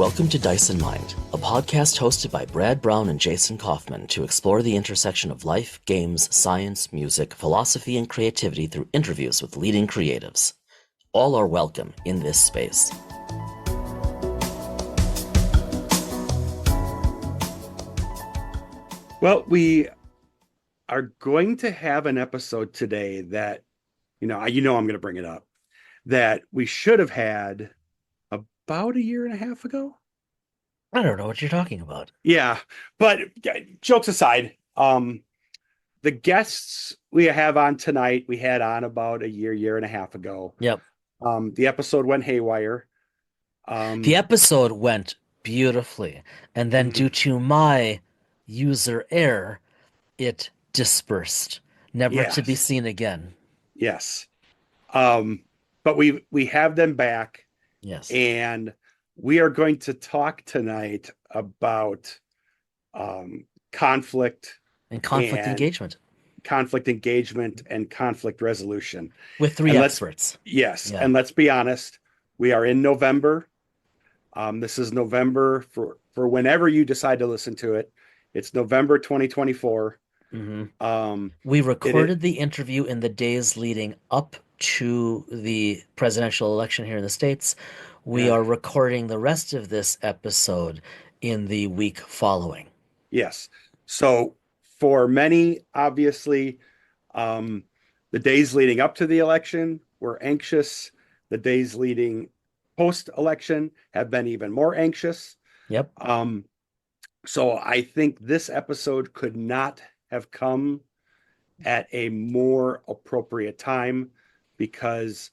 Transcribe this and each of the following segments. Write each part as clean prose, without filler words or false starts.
Welcome to Dice and Mind, a podcast hosted by Brad Brown and Jason Kaufman to explore the intersection of life, games, science, music, philosophy, and creativity through interviews with leading creatives. All are welcome in this space. Well, we are going to have an episode today that, I'm going to bring it up, that we should have had about a year and a half ago. I don't know what you're talking about. Yeah, but jokes aside, the guests we have on tonight, we had on about a year and a half ago. Yep. The episode went haywire. The episode went beautifully, and then due to my user error, it dispersed, never to be seen again. Yes. But we have them back. Yes. And we are going to talk tonight about conflict and engagement. Conflict engagement and conflict resolution. With three experts. Yes. Yeah. And let's be honest, we are in November. This is November for whenever you decide to listen to it. It's November 2024. Mm-hmm. We recorded the interview in the days leading up to the presidential election here in the States. We are recording the rest of this episode in the week following. Yes. So for many, obviously, the days leading up to the election were anxious. The days leading post-election have been even more anxious. Yep. So I think this episode could not have come at a more appropriate time because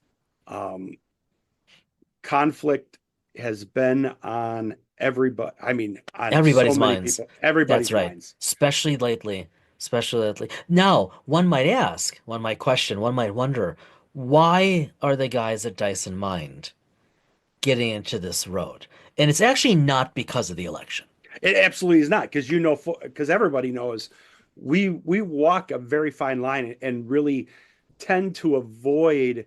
conflict has been on everybody. I mean, on everybody's so many minds. People, everybody's That's right. minds. Especially lately. Now, one might ask, one might question, one might wonder, why are the guys at Dice and Mind getting into this road? And it's actually not because of the election. It absolutely is not, because everybody knows we walk a very fine line and really tend to avoid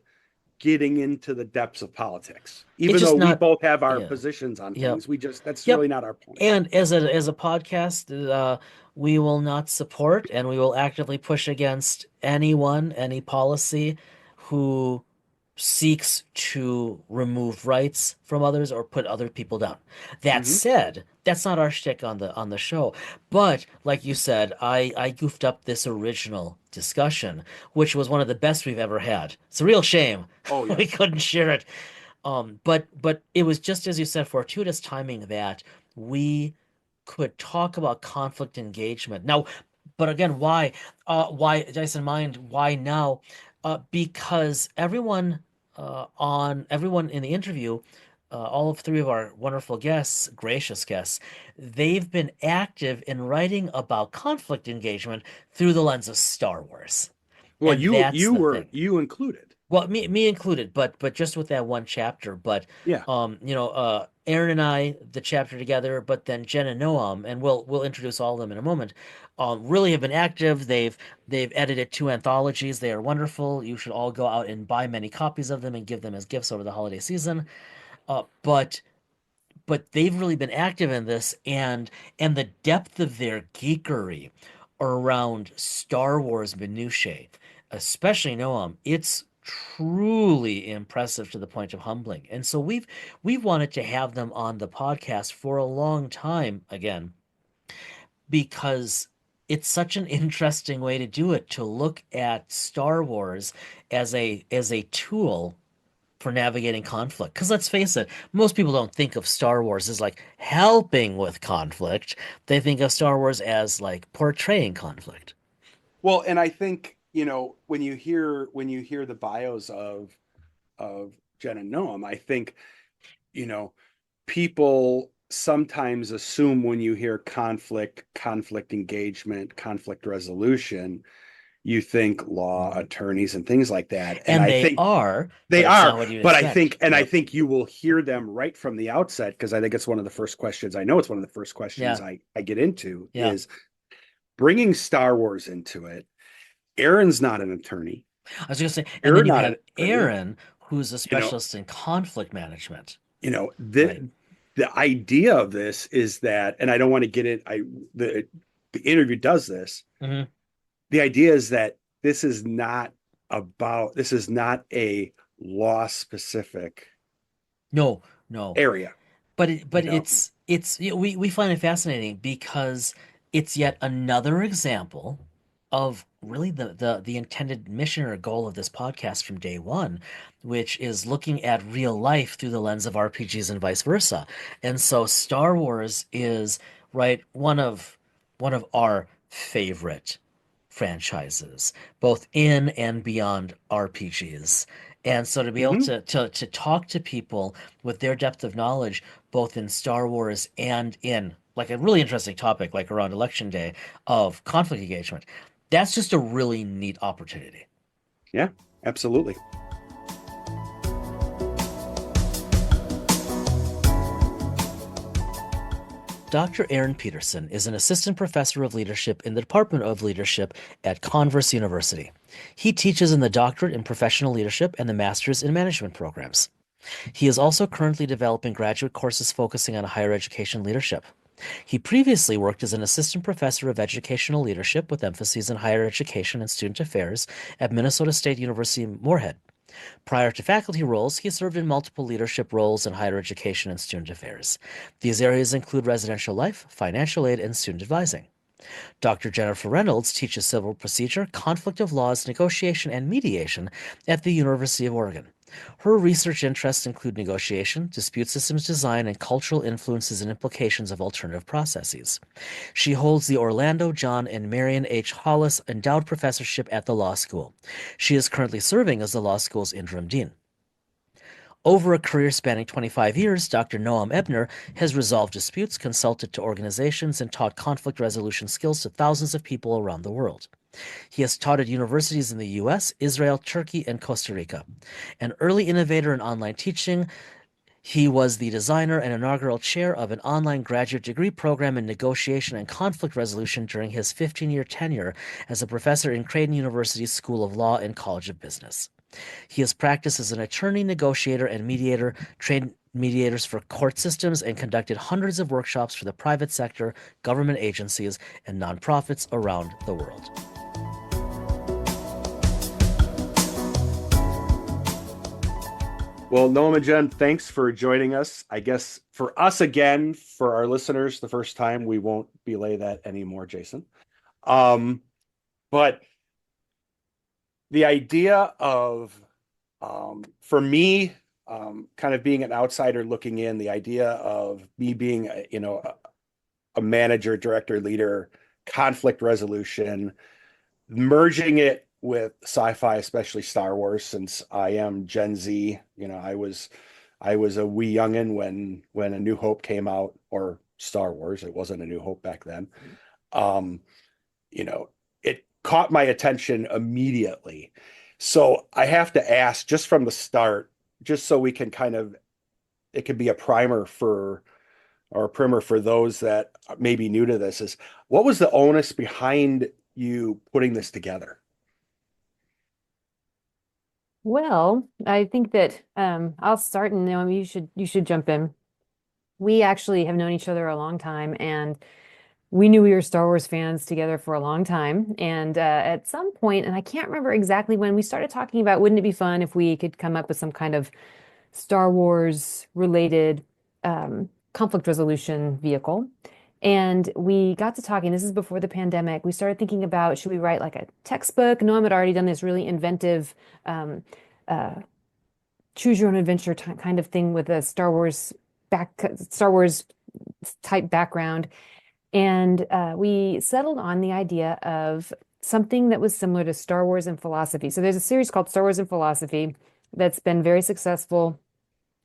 getting into the depths of politics, even though we both have our positions on things. That's really not our point. And as a podcast, we will not support and we will actively push against any policy who seeks to remove rights from others or put other people down. That said, that's not our shtick on the show. But like you said, I goofed up this original discussion, which was one of the best we've ever had. It's a real shame. Oh, yes. We couldn't share it. But it was just as you said, fortuitous timing that we could talk about conflict engagement. Now, but again, why Dice in Mind, why now? Because everyone in the interview, all of three of our wonderful guests, gracious guests, they've been active in writing about conflict engagement through the lens of Star Wars. Well, you included. Well, me included, but just with that one chapter. But yeah, Aaron and I, the chapter together, but then Jen and Noam, and we'll introduce all of them in a moment. Really have been active. They've edited 2 anthologies. They are wonderful. You should all go out and buy many copies of them and give them as gifts over the holiday season. But they've really been active in this, and the depth of their geekery around Star Wars minutiae, especially Noam, it's truly impressive to the point of humbling. And so we've wanted to have them on the podcast for a long time again, because it's such an interesting way to do it, to look at Star Wars as a tool for navigating conflict. Because let's face it, most people don't think of Star Wars as like helping with conflict. They think of Star Wars as like portraying conflict. Well, and I think, when you hear the bios of Jen and Noam, I think, people sometimes assume when you hear conflict engagement, conflict resolution, you think law attorneys and things like that. And I they think are, but expect. I think you will hear them right from the outset, because I think it's one of the first questions. I know it's one of the first questions I get into is bringing Star Wars into it. Aaron's not an attorney. I was going to say, and then you have Aaron, who's a specialist in conflict management. Right. the idea of this is that, and I don't want to get it, the interview does this. Hmm. The idea is that this is not a law specific No, no. area, But you know. it's we find it fascinating because it's yet another example of really the intended mission or goal of this podcast from day one, which is looking at real life through the lens of RPGs and vice versa. And so Star Wars is right one of our favorite franchises, both in and beyond RPGs. And so to be able Hmm. to talk to people with their depth of knowledge, both in Star Wars and in like a really interesting topic like around Election Day of conflict engagement, that's just a really neat opportunity. Yeah, absolutely. Dr. Aaron Peterson is an assistant professor of leadership in the Department of Leadership at Converse University. He teaches in the Doctorate in Professional Leadership and the Master's in Management programs. He is also currently developing graduate courses focusing on higher education leadership. He previously worked as an assistant professor of educational leadership with emphases in higher education and student affairs at Minnesota State University Moorhead. Prior to faculty roles, he served in multiple leadership roles in higher education and student affairs. These areas include residential life, financial aid, and student advising. Dr. Jennifer Reynolds teaches civil procedure, conflict of laws, negotiation, and mediation at the University of Oregon. Her research interests include negotiation, dispute systems design, and cultural influences and implications of alternative processes. She holds the Orlando John and Marian H. Hollis Endowed Professorship at the law school. She is currently serving as the law school's interim dean. Over a career spanning 25 years, Dr. Noam Ebner has resolved disputes, consulted to organizations, and taught conflict resolution skills to thousands of people around the world. He has taught at universities in the US, Israel, Turkey, and Costa Rica. An early innovator in online teaching, he was the designer and inaugural chair of an online graduate degree program in negotiation and conflict resolution during his 15-year tenure as a professor in Creighton University's School of Law and College of Business. He has practiced as an attorney, negotiator, and mediator, trained mediators for court systems, and conducted hundreds of workshops for the private sector, government agencies, and nonprofits around the world. Well, Noam and Jen, thanks for joining us. I guess for us again, for our listeners, the first time, we won't belay that anymore, Jason. Um, but the idea of, for me, kind of being an outsider looking in, the idea of me being, a manager, director, leader, conflict resolution, merging it with sci-fi, especially Star Wars, since I am Gen Z. I was a wee youngin when A New Hope came out, or Star Wars. It wasn't A New Hope back then. Um, it caught my attention immediately. So I have to ask just from the start, just so we can it can be a primer for or a primer for those that may be new to this, is what was the onus behind you putting this together? Well, I think that I'll start and Naomi, you should jump in. We actually have known each other a long time, and we knew we were Star Wars fans together for a long time. And at some point, and I can't remember exactly when, we started talking about wouldn't it be fun if we could come up with some kind of Star Wars related conflict resolution vehicle. And we got to talking, this is before the pandemic. We started thinking about should we write like a textbook? Noam had already done this really inventive uh, choose your own adventure kind of thing with a Star Wars type background. And we settled on the idea of something that was similar to Star Wars and philosophy. So there's a series called Star Wars and Philosophy that's been very successful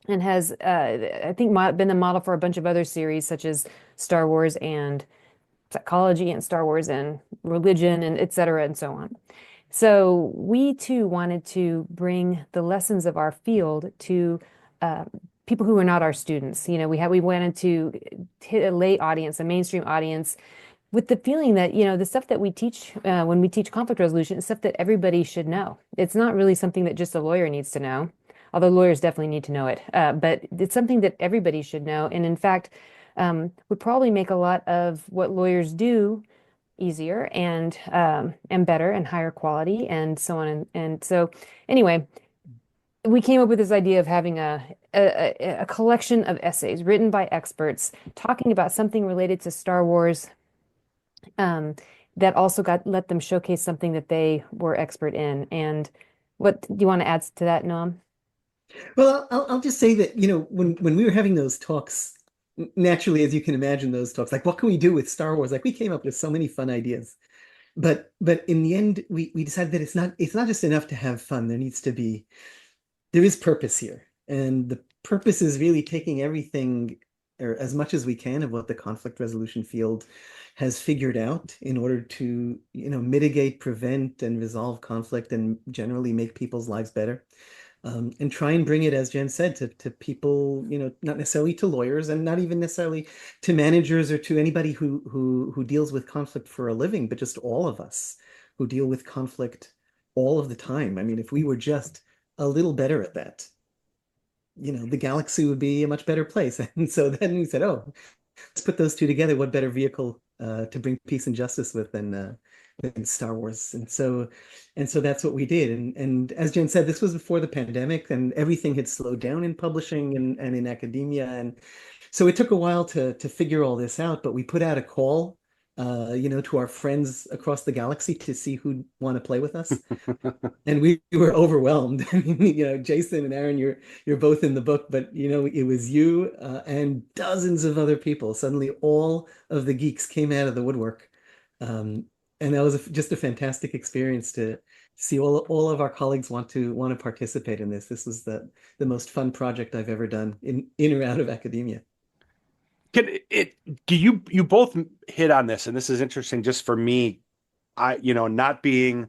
and has, I think, been the model for a bunch of other series, such as Star Wars and psychology and Star Wars and religion and et cetera and so on. So we too wanted to bring the lessons of our field to people who are not our students. We wanted to hit a lay audience, a mainstream audience, with the feeling that, the stuff that we teach when we teach conflict resolution is stuff that everybody should know. It's not really something that just a lawyer needs to know. although lawyers definitely need to know it. But it's something that everybody should know. And in fact, would probably make a lot of what lawyers do easier and better and higher quality and so on. And so anyway, we came up with this idea of having a collection of essays written by experts talking about something related to Star Wars, that also let them showcase something that they were expert in. And what do you want to add to that, Noam? Well, I'll just say that, when we were having those talks, naturally, as you can imagine, those talks, like, what can we do with Star Wars? Like, we came up with so many fun ideas. But in the end, we decided that it's not just enough to have fun. There is purpose here. And the purpose is really taking everything, or as much as we can, of what the conflict resolution field has figured out in order to, mitigate, prevent, and resolve conflict and generally make people's lives better. And try and bring it, as Jen said, to people, not necessarily to lawyers and not even necessarily to managers or to anybody who deals with conflict for a living, but just all of us who deal with conflict all of the time. I mean, if we were just a little better at that, the galaxy would be a much better place. And so then we said, oh, let's put those two together. What better vehicle to bring peace and justice with than Star Wars? And so that's what we did. And as Jen said, this was before the pandemic, and everything had slowed down in publishing and in academia. And so it took a while to figure all this out, but we put out a call, to our friends across the galaxy to see who'd want to play with us. And we were overwhelmed. I mean, Jason and Aaron, you're both in the book, but it was you and dozens of other people. Suddenly, all of the geeks came out of the woodwork, and that was just a fantastic experience to see all of our colleagues want to participate in this. This was the most fun project I've ever done in or out of academia. Do you both hit on this, and this is interesting just for me. Not being,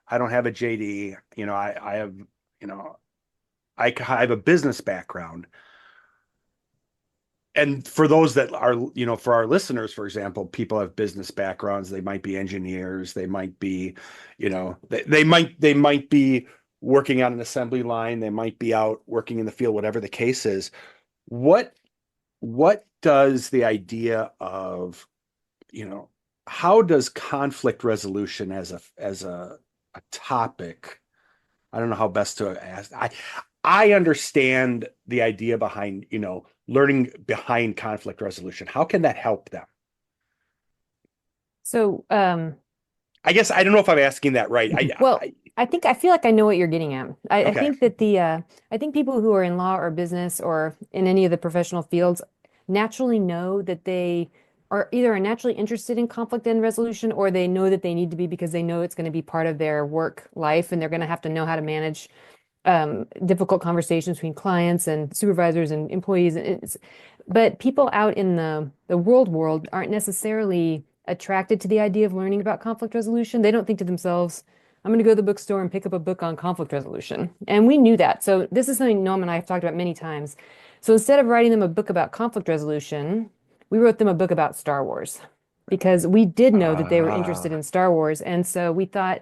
I don't have a JD, I have, I have a business background. And for those that are, for our listeners, for example, people have business backgrounds. They might be engineers. They might be, they might be working on an assembly line. They might be out working in the field, whatever the case is. What does the idea of, how does conflict resolution as a topic? I don't know how best to ask. I understand the idea behind, learning behind conflict resolution. How can that help them? So, I guess I don't know if I'm asking that right. well, I feel like I know what you're getting at. I Okay. think that I think people who are in law or business or in any of the professional fields naturally know that they are either naturally interested in conflict and resolution, or they know that they need to be because they know it's going to be part of their work life, and they're going to have to know how to manage difficult conversations between clients and supervisors and employees. But people out in the world aren't necessarily attracted to the idea of learning about conflict resolution. They don't think to themselves, I'm going to go to the bookstore and pick up a book on conflict resolution. And we knew that. So this is something Noam and I have talked about many times. So instead of writing them a book about conflict resolution, we wrote them a book about Star Wars because we did know that they were interested in Star Wars. And so we thought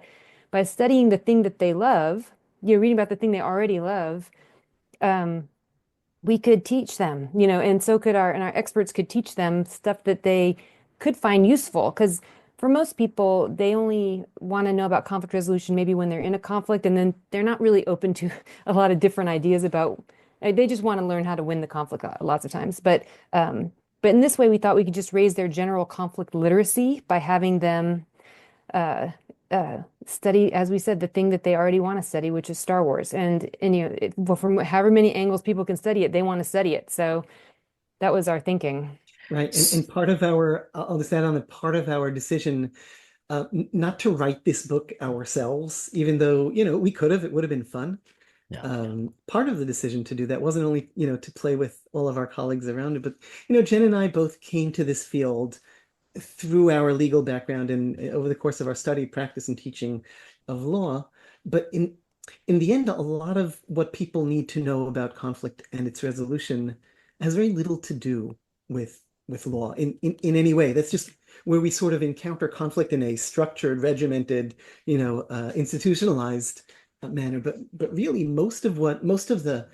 by studying the thing that they love, reading about the thing they already love, we could teach them, and so could our experts could teach them stuff that they could find useful. Because for most people, they only want to know about conflict resolution maybe when they're in a conflict, and then they're not really open to a lot of different ideas about. They just want to learn how to win the conflict lots of times. But in this way, we thought we could just raise their general conflict literacy by having them study, as we said, the thing that they already want to study, which is Star Wars. And from however many angles people can study it, they want to study it. So that was our thinking. Right. And part of I'll just add on that part of our decision not to write this book ourselves, even though, we could have, it would have been fun. Yeah. Part of the decision to do that wasn't only, to play with all of our colleagues around it, but, Jen and I both came to this field through our legal background and over the course of our study, practice, and teaching of law. But in the end, a lot of what people need to know about conflict and its resolution has very little to do with law in any way. That's just where we sort of encounter conflict in a structured, regimented, institutionalized manner, but really most of the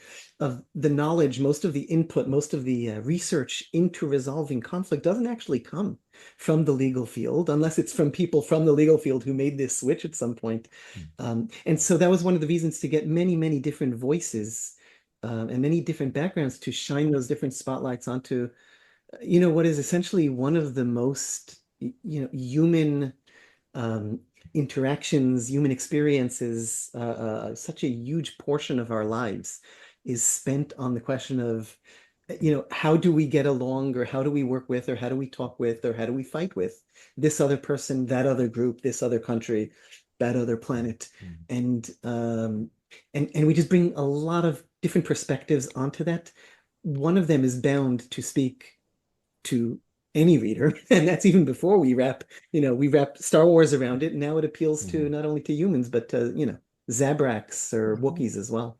knowledge, most of the input, most of the research into resolving conflict doesn't actually come from the legal field, unless it's from people from the legal field who made this switch at some point. And so that was one of the reasons to get many, many different voices and many different backgrounds to shine those different spotlights onto, what is essentially one of the most, human interactions, human experiences, such a huge portion of our lives is spent on the question of, how do we get along, or how do we work with, or how do we talk with, or how do we fight with this other person, that other group, this other country, that other planet. And we just bring a lot of different perspectives onto that. One of them is bound to speak to any reader, and that's even before we wrap Star Wars around it. And now it appeals to not only to humans, but to, Zabraks or Wookiees as well.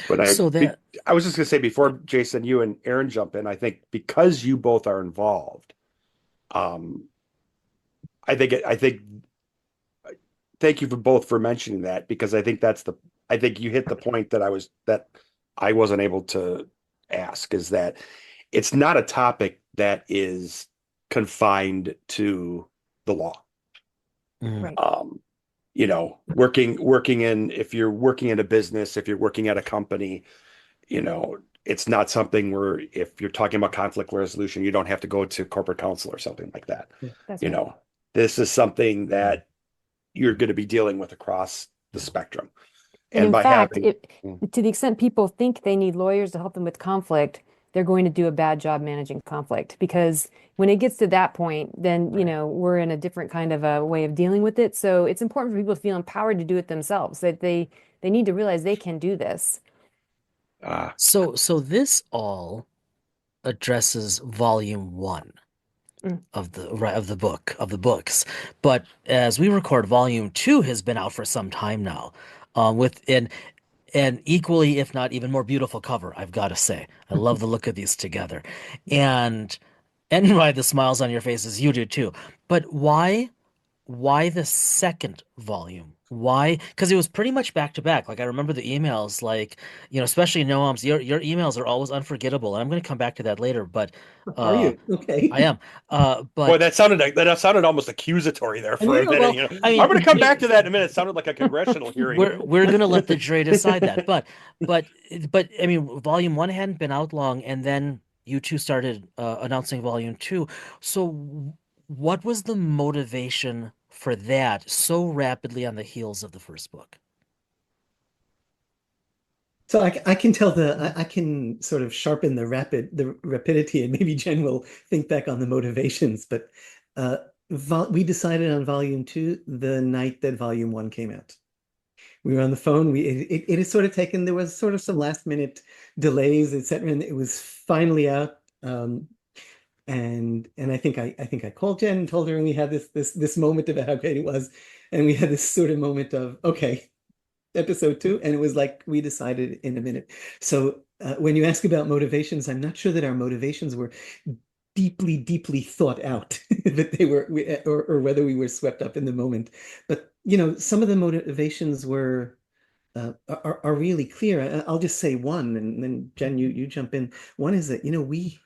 But So that I was just going to say, before Jason, you and Aaron jump in, I think because you both are involved, um, I think thank you for both for mentioning that, because I think I think you hit the point that I wasn't able to ask, is that it's not a topic that is confined to the law. Right. If you're working in a business, if you're working at a company, it's not something where, if you're talking about conflict resolution, you don't have to go to corporate counsel or something like that. That's You right. know, this is something that you're going to be dealing with across the spectrum. And in by fact, having, to the extent people think they need lawyers to help them with conflict, they're going to do a bad job managing conflict, because when it gets to that point, then, we're in a different kind of a way of dealing with it. So it's important for people to feel empowered to do it themselves, that they need to realize they can do this. so this all addresses volume one Mm. of the books. But as we record, volume two has been out for some time now, with an equally, if not even more beautiful cover, I've got to say. I love the look of these together. And by the smiles on your faces, you do too. But why the second volume? Why? Because it was pretty much back to back. Like, I remember the emails, like, especially Noam's, your emails are always unforgettable. And I'm going to come back to that later, but Are uh you okay? I am. boy, But that sounded almost accusatory there I for a know. minute. well, I I'm mean, going to come back to that in a minute. It sounded like a congressional hearing. we're gonna let the jury decide that. But but I mean, volume one hadn't been out long, and then you two started announcing volume two. So what was the motivation for that so rapidly on the heels of the first book? So I can tell I can sort of sharpen the rapidity, and maybe Jen will think back on the motivations. But we decided on volume two the night that volume one came out. We were on the phone. It has sort of taken, there was sort of some last minute delays, etc. And it was finally out. And I think I called Jen and told her, and we had this moment about how great it was. And we had this sort of moment of, okay, episode two, and it was like we decided in a minute. So when you ask about motivations, I'm not sure that our motivations were deeply, deeply thought out, that they were, or whether we were swept up in the moment. But some of the motivations are really clear. I'll just say one, and then Jen, you jump in. One is that we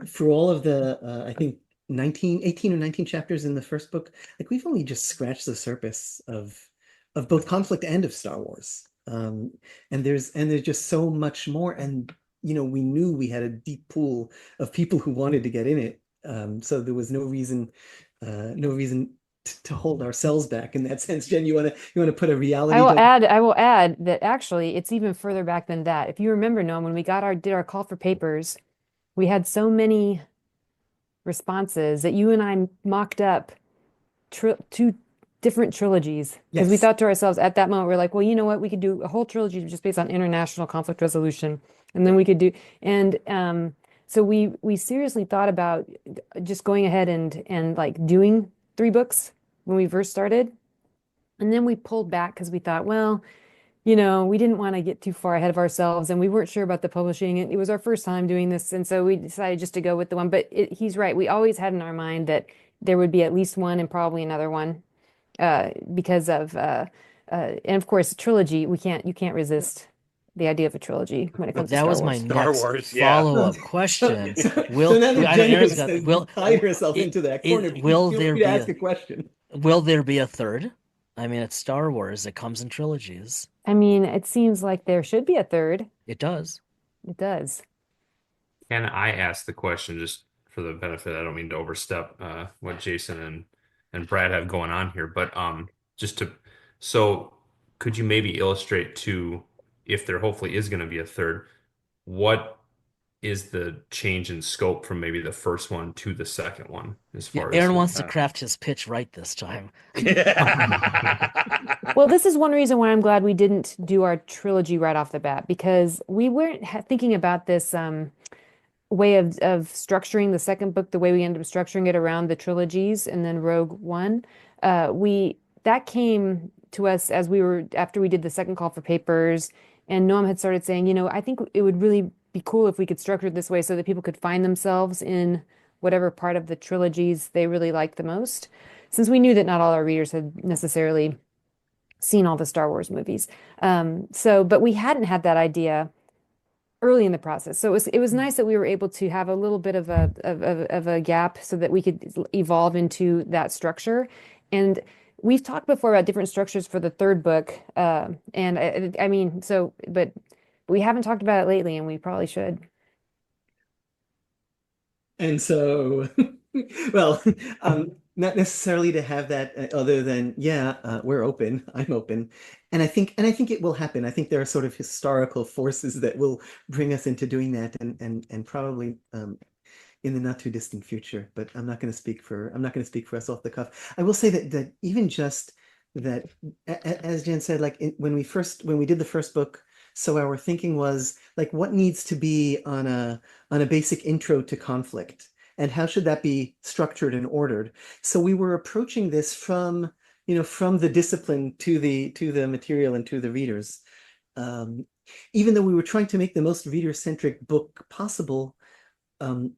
for all of the I think 18 or 19 chapters in the first book, like we've only just scratched the surface of both conflict and of Star Wars. And there's just so much more. And we knew we had a deep pool of people who wanted to get in it. So there was no reason to hold ourselves back in that sense. Jen, you want to put a reality dose? I will add that actually it's even further back than that. If you remember, Noam, when we did our call for papers, we had so many responses that you and I mocked up two different trilogies, because we Yes. thought to ourselves at that moment, we're like, well, you know what? We could do a whole trilogy just based on international conflict resolution. And then we could do, and so we seriously thought about just going ahead and like doing 3 books when we first started. And then we pulled back because we thought, well, we didn't want to get too far ahead of ourselves, and we weren't sure about the publishing. It was our first time doing this, and so we decided just to go with the one. But he's right. We always had in our mind that there would be at least one and probably another one, because of And of course, trilogy, you can't resist the idea of a trilogy when it Well, comes to that Star was my Wars. Star next Wars, yeah. Well, follow-up question. so now that I know Jenna Aaron's has got tied herself into that corner, please will feel there free to be ask a a question. will there be a third? I mean, it's Star Wars. It comes in trilogies. I mean, it seems like there should be a third. It does. It does. Can I ask the question just for the benefit? I don't mean to overstep what Jason and Brad have going on here, but just to so could you maybe illustrate to if there hopefully is going to be a third, what is the change in scope from maybe the first one to the second one as Yeah, far as Aaron wants to craft his pitch right this time. Well, this is one reason why I'm glad we didn't do our trilogy right off the bat because we weren't thinking about this way of structuring the second book the way we ended up structuring it around the trilogies and then Rogue One. We that came to us as we were after we did the second call for papers, and Noam had started saying, I think it would really be cool if we could structure it this way so that people could find themselves in whatever part of the trilogies they really liked the most. Since we knew that not all our readers had necessarily seen all the Star Wars movies. But we hadn't had that idea early in the process. So it was nice that we were able to have a little bit of a gap so that we could evolve into that structure. And we've talked before about different structures for the third book. I mean, but we haven't talked about it lately, and we probably should. And so, well, not necessarily to have that other than, yeah, we're open, I'm open. And I think it will happen. I think there are sort of historical forces that will bring us into doing that and probably in the not too distant future, but I'm not going to speak for us off the cuff. I will say that even just that, as Jen said, like when we did the first book, so our thinking was like, what needs to be on a basic intro to conflict, and how should that be structured and ordered? So we were approaching this from the discipline to the material and to the readers. Um, Even though we were trying to make the most reader-centric book possible, um,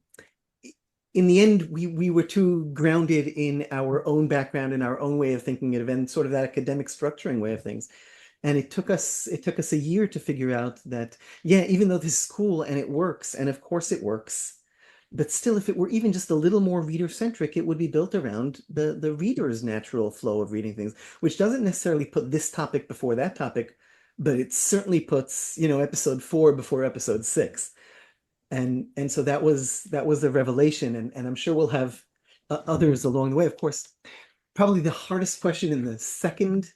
in the end, we were too grounded in our own background and our own way of thinking it and sort of that academic structuring way of things. And it took us a year to figure out that, yeah, even though this is cool and it works, and of course it works, but still, if it were even just a little more reader-centric, it would be built around the reader's natural flow of reading things, which doesn't necessarily put this topic before that topic, but it certainly puts, episode 4 before episode 6. And so that was a revelation, and I'm sure we'll have others along the way. Of course, probably the hardest question in the second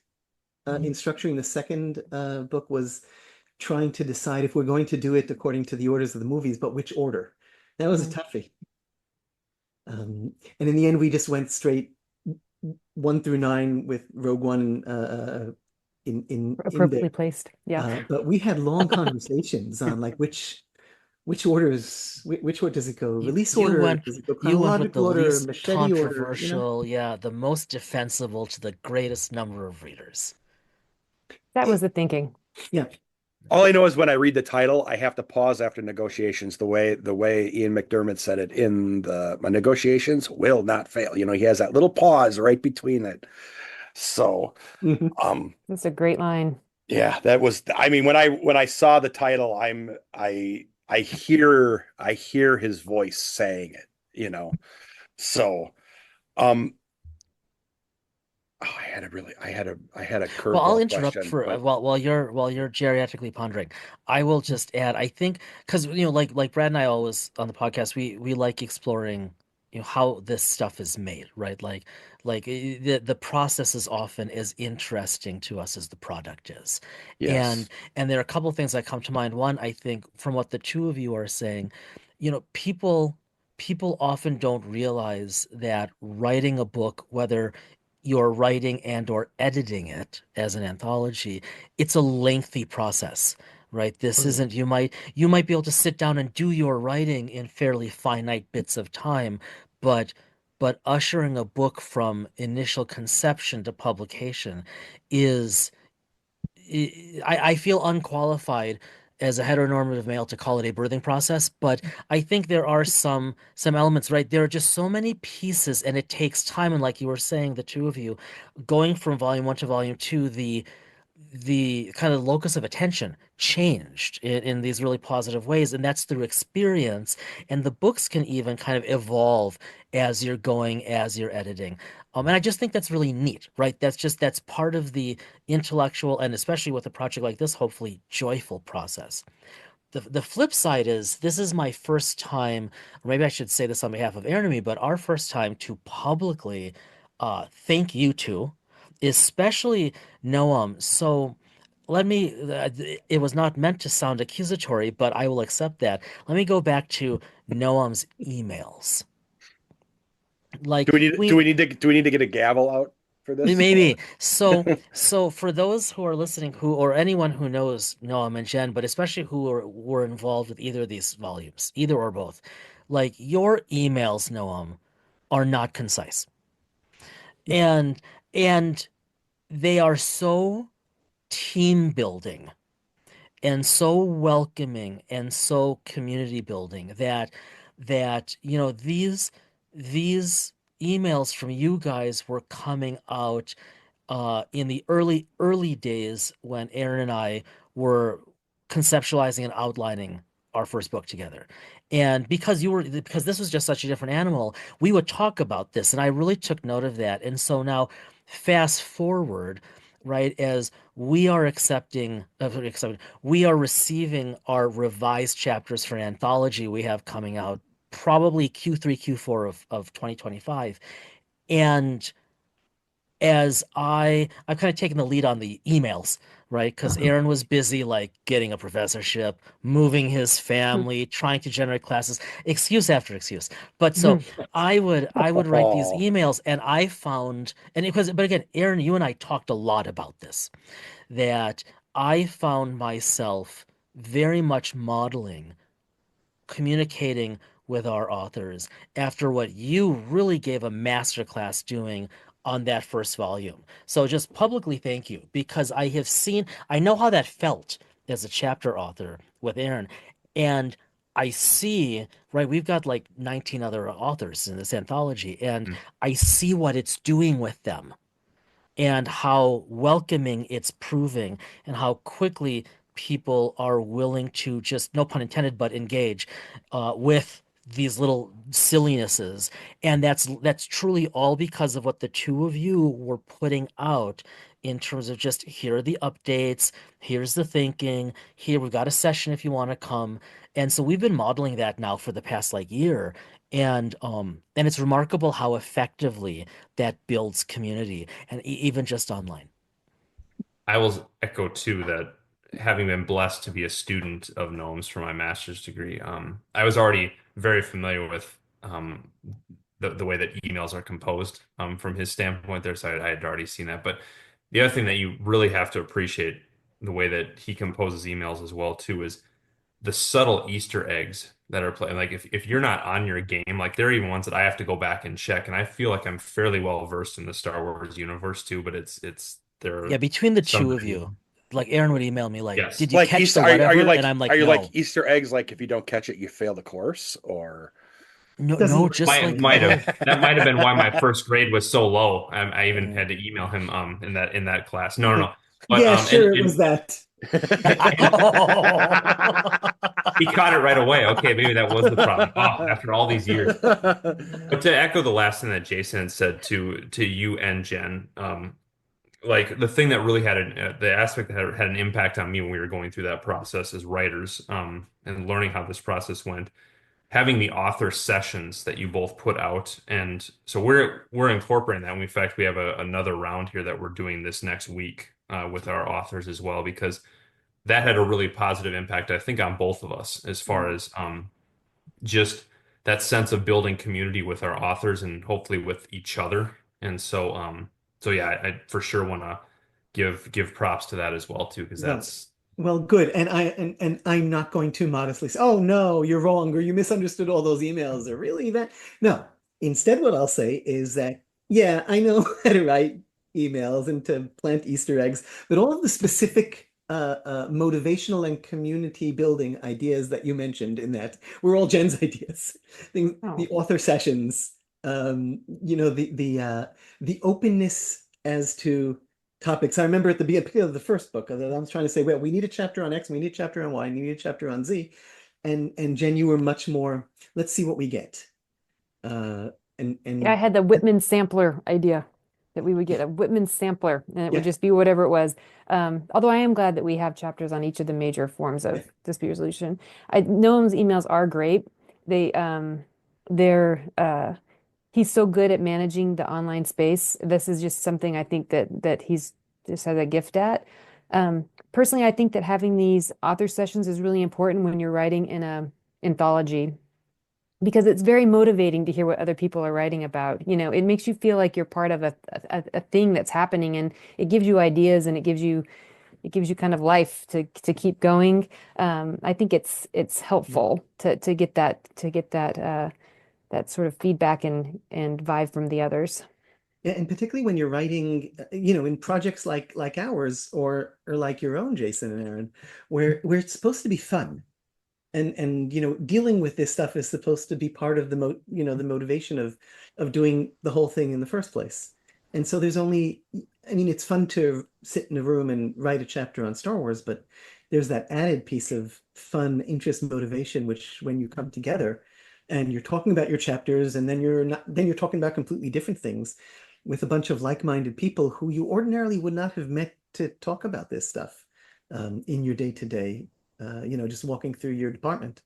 in structuring the second book was trying to decide if we're going to do it according to the orders of the movies, but which order. That was a toughie. And in the end, we just went straight 1 through 9 with Rogue One in Appropriately there. placed. Yeah. But we had long conversations on like which orders, which order does it go? Release You order? went Does it go you went with the chronological order? least Machete order? controversial, yeah, the most defensible to the greatest number of readers. That was the thinking. Yeah. All I know is when I read the title, I have to pause after negotiations. The way Ian McDermott said it in my negotiations will not fail. He has that little pause right between it. So, That's a great line. yeah, that was. I mean, when I saw the title, I hear his voice saying it. So, um, I had a Well, I'll curveball interrupt question, for but while you're geriatrically pondering. I will just add, I think, because like Brad and I always on the podcast, we like exploring how this stuff is made, right? The process is often as interesting to us as the product is. yes, And there are a couple of things that come to mind. One, I think from what the two of you are saying, people often don't realize that writing a book, whether you're writing and or editing it as an anthology, it's a lengthy process, right? This Oh, yeah. isn't you might be able to sit down and do your writing in fairly finite bits of time, but ushering a book from initial conception to publication is I feel unqualified as a heteronormative male to call it a birthing process, but I think there are some elements, right? There are just so many pieces, and it takes time. And like you were saying, the two of you, going from volume one to volume two, the kind of locus of attention changed in these really positive ways, and that's through experience. And the books can even kind of evolve as you're going, as you're editing. And I just think that's really neat, right? That's part of the intellectual, and especially with a project like this, hopefully joyful process. The flip side is this is my first time, or maybe I should say this on behalf of Aaron and me, but our first time to publicly thank you two, especially Noam. So let me, it was not meant to sound accusatory, but I will accept that. Let me go back to Noam's emails. Like we Do we need to get a gavel out for this? maybe. Or So for those who are listening who or anyone who knows Noam and Jen, but especially who were involved with either of these volumes, either or both, like your emails, Noam, are not concise. And and they are so team building and so welcoming and so community building that these emails from you guys were coming out in the early days when Aaron and I were conceptualizing and outlining our first book together. And because this was just such a different animal, we would talk about this, and I really took note of that. And so now, fast forward, right, as we are receiving our revised chapters for an anthology we have coming out probably Q3, Q4 of 2025. And I've kind of taken the lead on the emails, right? Because Aaron was busy like getting a professorship, moving his family, trying to generate classes, excuse after excuse. But so I would write these oh, emails, and I found, and but again, Aaron, you and I talked a lot about this, that I found myself very much modeling communicating with our authors after what you really gave a masterclass doing on that first volume. So just publicly thank you, because I know how that felt as a chapter author with Aaron. And I see, right, we've got like 19 other authors in this anthology, and I see what it's doing with them and how welcoming it's proving and how quickly people are willing to just, no pun intended, but engage with these little sillinesses. And that's truly all because of what the two of you were putting out in terms of just here are the updates, here's the thinking, here we've got a session if you want to come. And so we've been modeling that now for the past like year. And it's remarkable how effectively that builds community, and even just online. I will echo too that having been blessed to be a student of gnomes for my master's degree, I was already very familiar with the way that emails are composed from his standpoint there, so I had already seen that. But the other thing that you really have to appreciate the way that he composes emails as well too is the subtle Easter eggs that are playing. Like if you're not on your game, like there are even ones that I have to go back and check, and I feel like I'm fairly well versed in the Star Wars universe too, but it's there are Yeah, between the some two that of you, like Aaron would email me like, yes. "Did you like catch Easter? the whatever?" And I'm Are like, you like "No, Easter eggs? Like if you don't catch it, you fail the course, or no, Doesn't no," work just that Might like way. might have little. that might have been why my first grade was so low. I even Mm. had to email him in that class. No, no, no. But Yeah, sure, it was that. he caught it right away. Okay, maybe that was the problem. Oh, after all these years. But to echo the last thing that Jason had said to you and Jen, like the thing that really had the aspect that had an impact on me when we were going through that process as writers, and learning how this process went, having the author sessions that you both put out, and so we're incorporating that. In fact, we have another round here that we're doing this next week with our authors as well, because that had a really positive impact, I think, on both of us as far as just that sense of building community with our authors and hopefully with each other. And so yeah, I for sure want to give props to that as well too, because Well, that's well, good. And I'm not going to modestly say, "Oh no, you're wrong," or "You misunderstood all those emails," or "Really that?" No. Instead, what I'll say is that, yeah, I know how to write emails and to plant Easter eggs, but all of the specific motivational and community building ideas that you mentioned in that were all Jen's ideas. The Oh, author sessions, the openness as to topics. I remember at the beginning of the first book, I was trying to say, well, we need a chapter on X, we need a chapter on Y, we need a chapter on Z. And Jen, you were much more, let's see what we get. Uh, and yeah, I and had the Whitman sampler idea that we would get yeah, a Whitman sampler and it would yeah, just be whatever it was. Although I am glad that we have chapters on each of the major forms yeah, of dispute resolution. Noam's emails are great. They're he's so good at managing the online space. This is just something I think that he's just has a gift at. Personally, I think that having these author sessions is really important when you're writing in a anthology because it's very motivating to hear what other people are writing about. You know, it makes you feel like you're part of a thing that's happening, and it gives you ideas and it gives you kind of life to keep going. I think it's helpful to get that that sort of feedback and vibe from the others. yeah. And particularly when you're writing, in projects like ours or like your own, Jason and Aaron, where it's supposed to be fun. And dealing with this stuff is supposed to be part of the motivation of doing the whole thing in the first place. And so there's only, I mean, it's fun to sit in a room and write a chapter on Star Wars, but there's that added piece of fun, interest, motivation, which when you come together and you're talking about your chapters, and then you're talking about completely different things with a bunch of like-minded people who you ordinarily would not have met to talk about this stuff in your day-to-day, just walking through your department.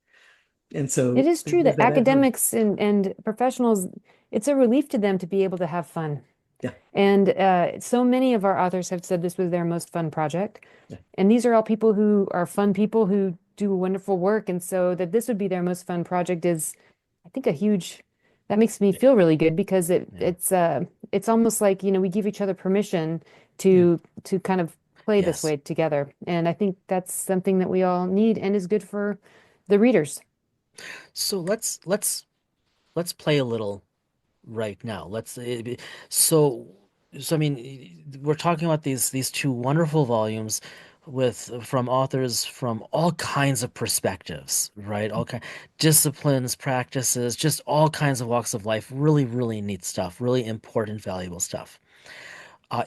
And It so is true there's that that added bonus. academics and professionals, it's a relief to them to be able to have fun. Yeah, And so many of our authors have said this was their most fun project. yeah, And these are all people who are fun people who do wonderful work. And so that this would be their most fun project is, I think, that makes me feel really good because Yeah. it's almost like, we give each other permission yeah. to kind of play this Yes. way together. And I think that's something that we all need and is good for the readers. So let's play a little right now. So so I mean we're talking about these two wonderful volumes with from authors from all kinds of perspectives, right? All kind disciplines, practices, just all kinds of walks of life. Really, really neat stuff. Really important, valuable stuff.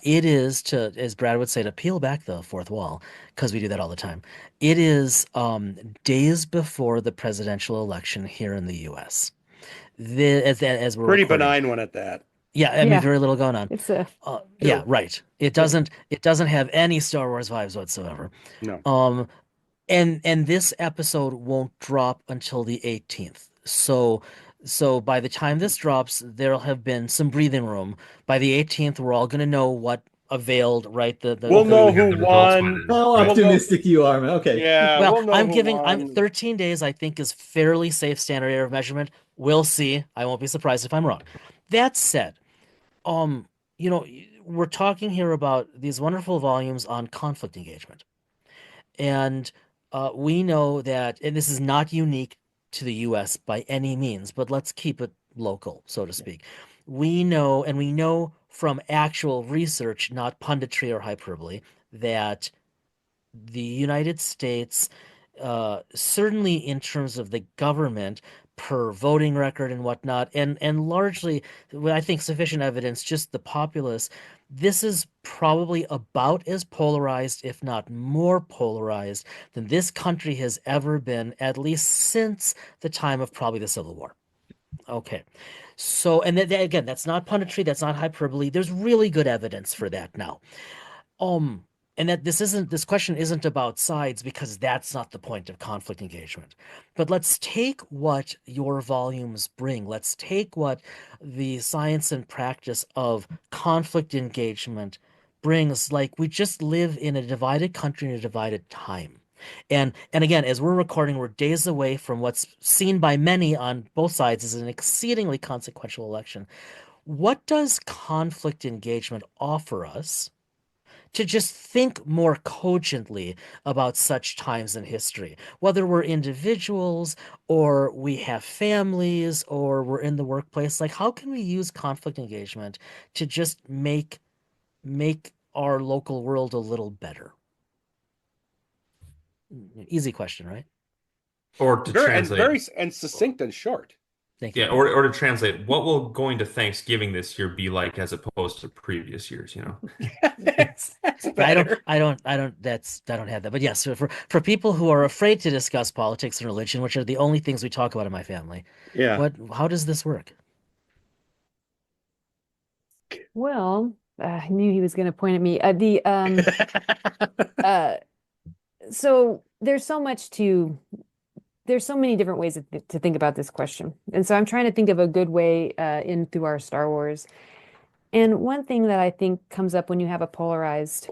It is to, as Brad would say, to peel back the fourth wall, because we do that all the time. It is days before the presidential election here in the U.S. As we're Pretty recording. benign one at that. Yeah, I mean, Yeah, very little going on. it's a Yeah, right. It It- doesn't have any Star Wars vibes whatsoever. no. Um, and this episode won't drop until the 18th. So by the time this drops, there'll have been some breathing room. By the 18th, we're all gonna know what availed, right? We'll Hopefully know we have who the results by won. then, How right? We'll know. optimistic you are, man. Okay. Yeah, Well, we'll know who I'm won. 13 days, I think, is fairly safe standard error of measurement. We'll see. I won't be surprised if I'm wrong. That said, um, we're talking here about these wonderful volumes on conflict engagement. And we know that, and this is not unique to the US by any means, but let's keep it local, so to Yeah. speak. We know from actual research, not punditry or hyperbole, that the United States, certainly in terms of the government per voting record and whatnot, and largely, well, I think sufficient evidence, just the populace, this is probably about as polarized, if not more polarized, than this country has ever been, at least since the time of probably the Civil War. Okay. So, and again, that's not punditry, that's not hyperbole. There's really good evidence for that now. Um, and that this question isn't about sides because that's not the point of conflict engagement. But let's take what your volumes bring. Let's take what the science and practice of conflict engagement brings. Like we just live in a divided country in a divided time. And again, as we're recording, we're days away from what's seen by many on both sides as an exceedingly consequential election. What does conflict engagement offer us to just think more cogently about such times in history, whether we're individuals or we have families or we're in the workplace? Like, how can we use conflict engagement to just make our local world a little better? Easy question, right? Or to translate, Very and succinct and short. Thank you. yeah, or to translate, what will going to Thanksgiving this year be like as opposed to previous years, you know? That's Yeah, better. I don't have that. But yes, for people who are afraid to discuss politics and religion, which are the only things we talk about in my family, Yeah. how does this work? Well, I knew he was going to point at me. Uh, so there's so many different ways to think about this question. And so I'm trying to think of a good way in through our Star Wars. And one thing that I think comes up when you have a polarized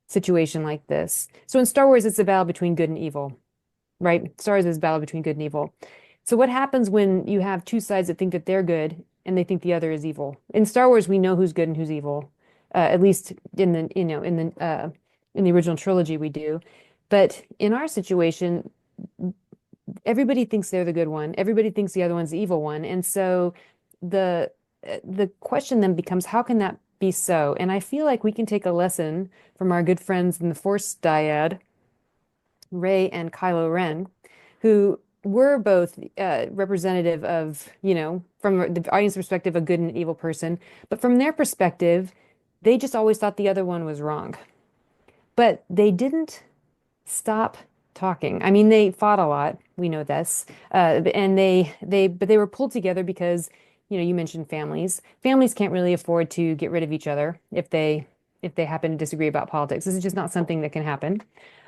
situation like this. So in Star Wars, it's a battle between good and evil, right? Star Wars is a battle between good and evil. So what happens when you have two sides that think that they're good and they think the other is evil? In Star Wars, we know who's good and who's evil. At least in the, in the original trilogy, we do. But in our situation, everybody thinks they're the good one. Everybody thinks the other one's the evil one. And so the question then becomes, how can that be so? And I feel like we can take a lesson from our good friends in the Force dyad, Rey and Kylo Ren, who were both representative of, from the audience perspective, a good and evil person. But from their perspective, they just always thought the other one was wrong. But they didn't stop talking. I mean, they fought a lot. We know this, and but they were pulled together because, you mentioned families. Families can't really afford to get rid of each other if they happen to disagree about politics. This is just not something that can happen.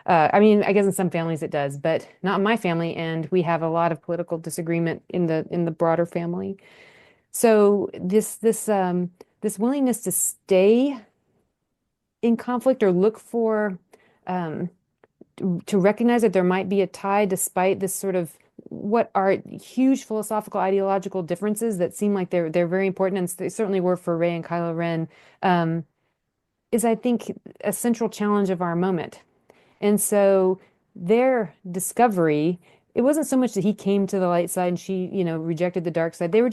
I mean, I guess in some families it does, but not in my family, and we have a lot of political disagreement in the broader family. So this willingness to stay in conflict or look for um, to recognize that there might be a tie despite this sort of what are huge philosophical ideological differences that seem like they're very important, and they certainly were for Rey and Kylo Ren, is I think a central challenge of our moment. And so their discovery, it wasn't so much that he came to the light side and she, rejected the dark side. They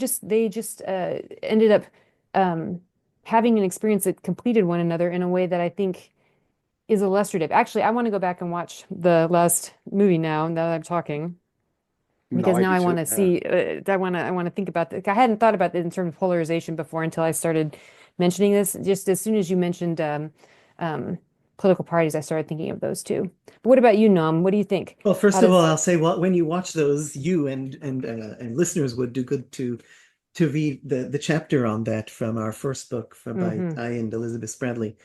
just ended up having an experience that completed one another in a way that I think is illustrative. Actually, I want to go back and watch the last movie now that I'm talking No, because I now do I want too. to Yeah. see. I want to think about I hadn't thought about it in terms of polarization before until I started mentioning this. Just as soon as you mentioned um, political parties, I started thinking of those too. But what about you, Nom? What do you think? Well, How first of all, does I'll say, well, when you watch those, you and listeners would do good to read the chapter on that from our first book by hmm I and Elizabeth Bradley,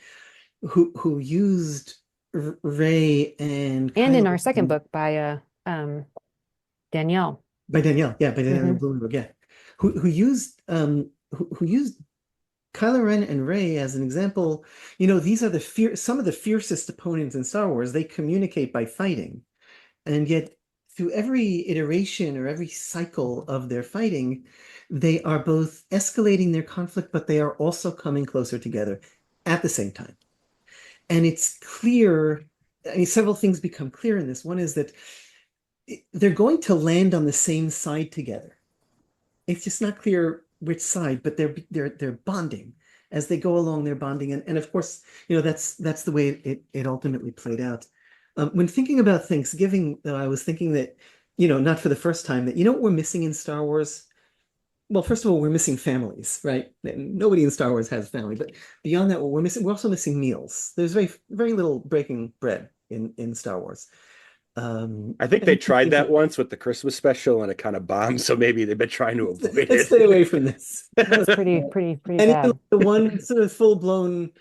who used Ray and And in Kylo our second Ren book Danielle. by Danielle, yeah, by Danielle hmm Bloomberg, yeah, who used Kylo Ren and Rey as an example. These are some of the fiercest opponents in Star Wars. They communicate by fighting. And yet, through every iteration or every cycle of their fighting, they are both escalating their conflict, but they are also coming closer together at the same time. And it's clear, I mean, several things become clear in this. One is that they're going to land on the same side together. It's just not clear which side, but they're bonding as they go along. They're bonding, and of course, that's the way it ultimately played out. When thinking about Thanksgiving, though, I was thinking that, not for the first time, that what we're missing in Star Wars. Well, first of all, we're missing families, right? And nobody in Star Wars has family, but beyond that, what we're also missing meals. There's very very little breaking bread in Star Wars. I think they And tried that once with the Christmas special and it kind of bombed, so maybe they've been trying to avoid let's stay it. away from this. That was pretty And even bad. the one sort of full blown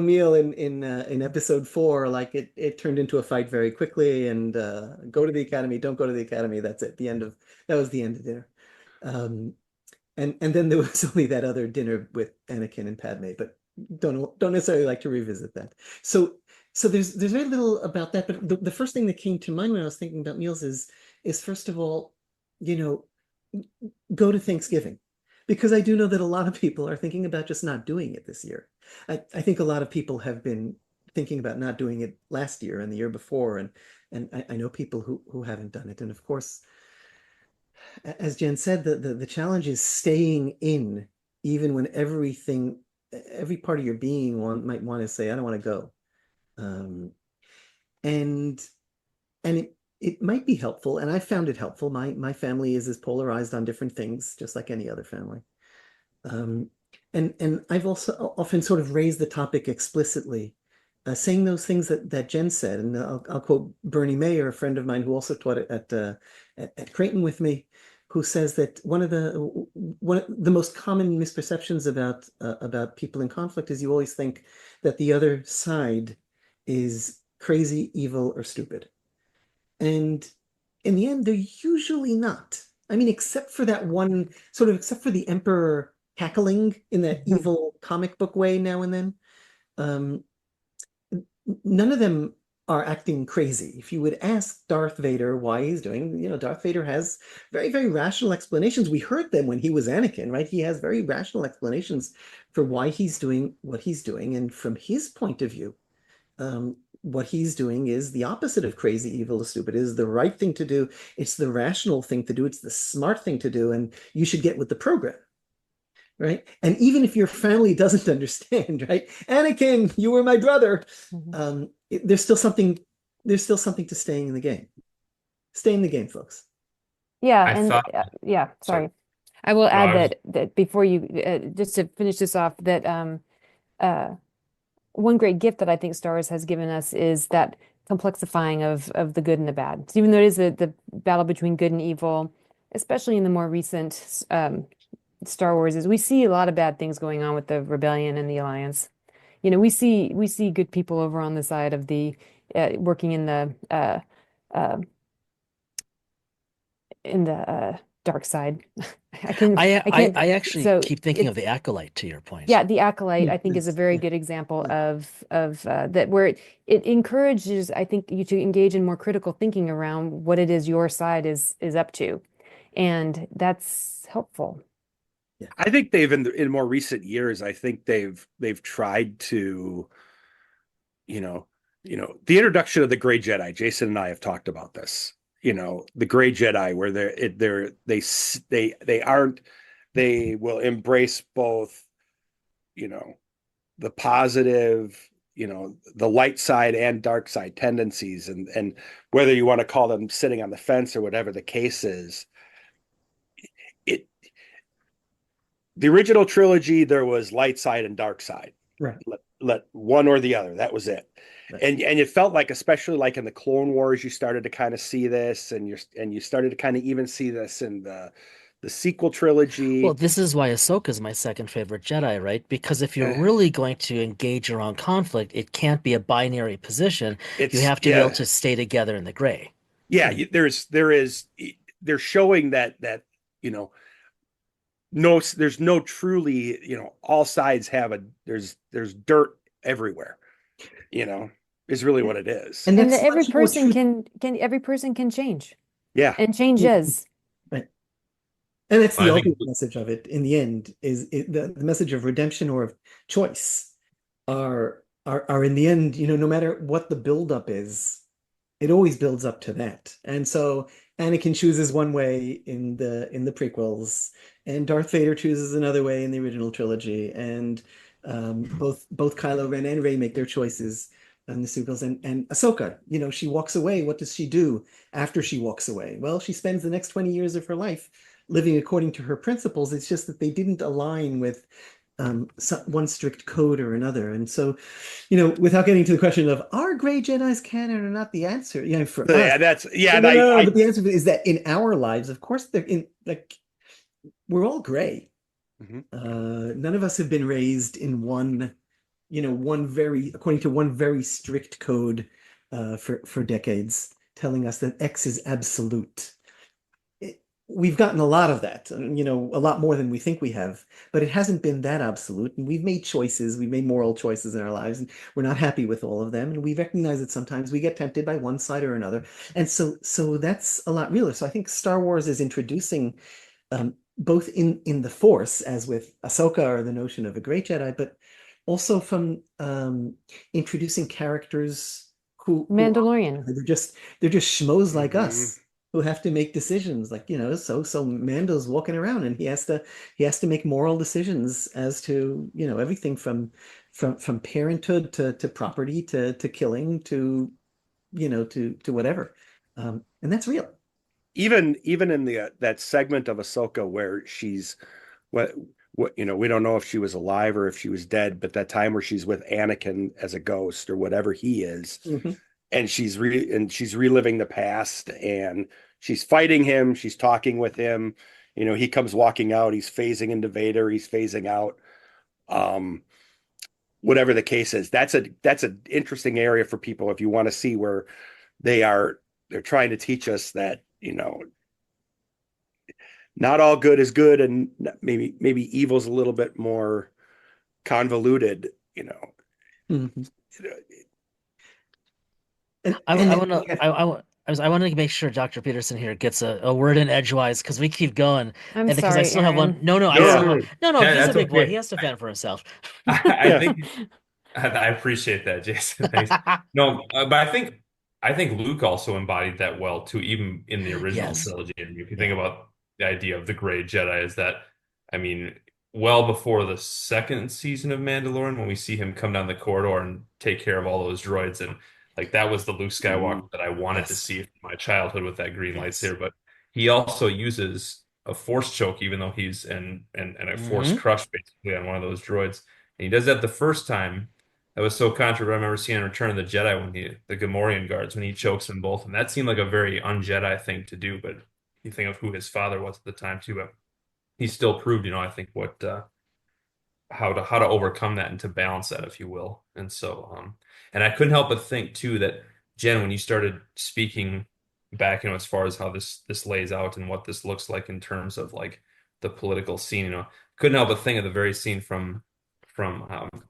meal in episode 4, like it turned into a fight very quickly, and go to the academy, don't go to the academy. That's it. That was the end of dinner. Um, and then there was only that other dinner with Anakin and Padme, but don't necessarily like to revisit that. So there's very little about that. But the first thing that came to mind when I was thinking about meals is first of all, you know, go to Thanksgiving, because I do know that a lot of people are thinking about just not doing it this year. I think a lot of people have been thinking about not doing it last year and the year before, and I know people who haven't done it. And of course, as Jen said, the challenge is staying in, even when every part of your being might want to say, I don't want to go. Um, and and it might be helpful, and I found it helpful. My family is as polarized on different things, just like any other family. Um, and I've also often sort of raised the topic explicitly, saying those things that Jen said. And I'll quote Bernie Mayer, a friend of mine who also taught at Creighton with me, who says that one of the most common misperceptions about people in conflict is you always think that the other side is crazy, evil, or stupid. And in the end, they're usually not. I mean, except for that one sort of, except for the emperor cackling in that evil comic book way now and then. Um, None of them are acting crazy. If you would ask Darth Vader why he's doing, Darth Vader has very, very rational explanations. We heard them when he was Anakin, right? He has very rational explanations for why he's doing what he's doing. And from his point of view, what he's doing is the opposite of crazy, evil, or stupid. It is the right thing to do. It's the rational thing to do. It's the smart thing to do. And you should get with the program, right? And even if your family doesn't understand, right? Anakin, you were my brother. There's still something. There's still something to staying in the game. Stay in the game, folks. Yeah, I and thought, yeah, sorry. sorry. I will No, add I was, that before you just to finish this off, that uh, one great gift that I think Star Wars has given us is that complexifying of the good and the bad. So even though it is the battle between good and evil, especially in the more recent Star Wars, is we see a lot of bad things going on with the rebellion and the alliance. We see good people over on the side of the working uh, in the dark side. I can't. I actually So keep thinking of it's the acolyte to your point. yeah, the acolyte Yeah, I think is a nice. very Yeah, good example yeah. of that where it encourages I think you to engage in more critical thinking around what it is your side is up to, and that's helpful. Yeah. I think they've in more recent years, I think they've tried to, you know, the introduction of the Gray Jedi. Jason and I have talked about this. The Gray Jedi, where they aren't, they will embrace both, you know, the positive, the light side and dark side tendencies, and whether you want to call them sitting on the fence or whatever the case is, it the original trilogy, there was light side and dark side. Right. Let one or the other. That was it. Right. And it felt like, especially like in the Clone Wars, you started to kind of see this, and you started to kind of even see this in the sequel Well, trilogy. this is why Ahsoka is my second favorite Jedi, right? Because if you're Uh, really going to engage around conflict, it can't be a binary position. You it's have to be able yeah, to stay together in the gray. yeah. Right. They're showing that you know no, there's no truly, all sides have there's dirt everywhere, is really Yeah. what it is. And And that that's every much more person true. can every person can change Yeah. and Yeah. changes. Right. And that's the I think, ultimate message of it in the end is the message of redemption or of choice are in the end, no matter what the buildup is, it always builds up to that. And so Anakin chooses one way in the prequels, and Darth Vader chooses another way in the original trilogy, and both Kylo Ren and Rey make their choices in the sequels. And Ahsoka, she walks away. What does she do after she walks away? Well, she spends the next 20 years of her life living according to her principles. It's just that they didn't align with one strict code or another. And so, without getting to the question of are gray Jedi's canon or not, the answer, for So, us, yeah, that's yeah, no, and no, no, no, I but the answer is that in our lives, of course, they're in like we're all gray. Mhm. None of us have been raised in according to one very strict code for decades, telling us that X is absolute. We've gotten a lot of that, a lot more than we think we have, but it hasn't been that absolute. And we've made choices, we've made moral choices in our lives, and we're not happy with all of them. And we recognize that sometimes we get tempted by one side or another. And so that's a lot realer. So I think Star Wars is introducing both in the Force, as with Ahsoka or the notion of a great Jedi, but also from introducing characters who are, Mandalorian. they're just schmoes like Mhm. us who have to make decisions. Like, so Mando's walking around and he has to make moral decisions as to, everything from parenthood to property to killing to, to whatever. And that's real. Even in the that segment of Ahsoka where she's what we don't know if she was alive or if she was dead, but that time where she's with Anakin as a ghost or whatever he is, Mhm. and she's reliving the past, and she's fighting him, she's talking with him. He comes walking out, he's phasing into Vader, he's phasing out. Um, Whatever the case is, that's an interesting area for people if you want to see where they are. They're trying to teach us that not all good is good, and maybe evil's a little bit more convoluted. Mhm. I And want to yeah, I want to make sure Dr. Peterson here gets a word in edgewise because we keep going, I'm and because I sorry, still have one. Aaron. No, no, I No, still Yeah, no, have no. no, no. Yeah, He's a that's big boy. He okay. has to fend for himself. I yeah. think I appreciate that, Jason. Thanks. No, but I think Luke also embodied that well too, even in the original Yes. trilogy. And if you think Yeah. about the idea of the Gray Jedi, is that, I mean, well before the second season of Mandalorian, when we see him come down the corridor and take care of all those droids, and like that was the Luke Mhm. Skywalker that I wanted to Yes. see from my childhood with that green Yes. lightsaber. But he also uses a force choke, even though he's and a force Hmm. crush basically on one of those droids. And he does that the first time. That was so controversial. I remember seeing in Return of the Jedi when the Gamorrean guards, when he chokes them both. And that seemed like a very un-Jedi thing to do. But you think of who his father was at the time too. But he still proved, I think what how to overcome that and to balance that, if you will. And so, and I couldn't help but think too that Jen, when you started speaking back, as far as how this lays out and what this looks like in terms of like the political scene, couldn't help but think of the very scene from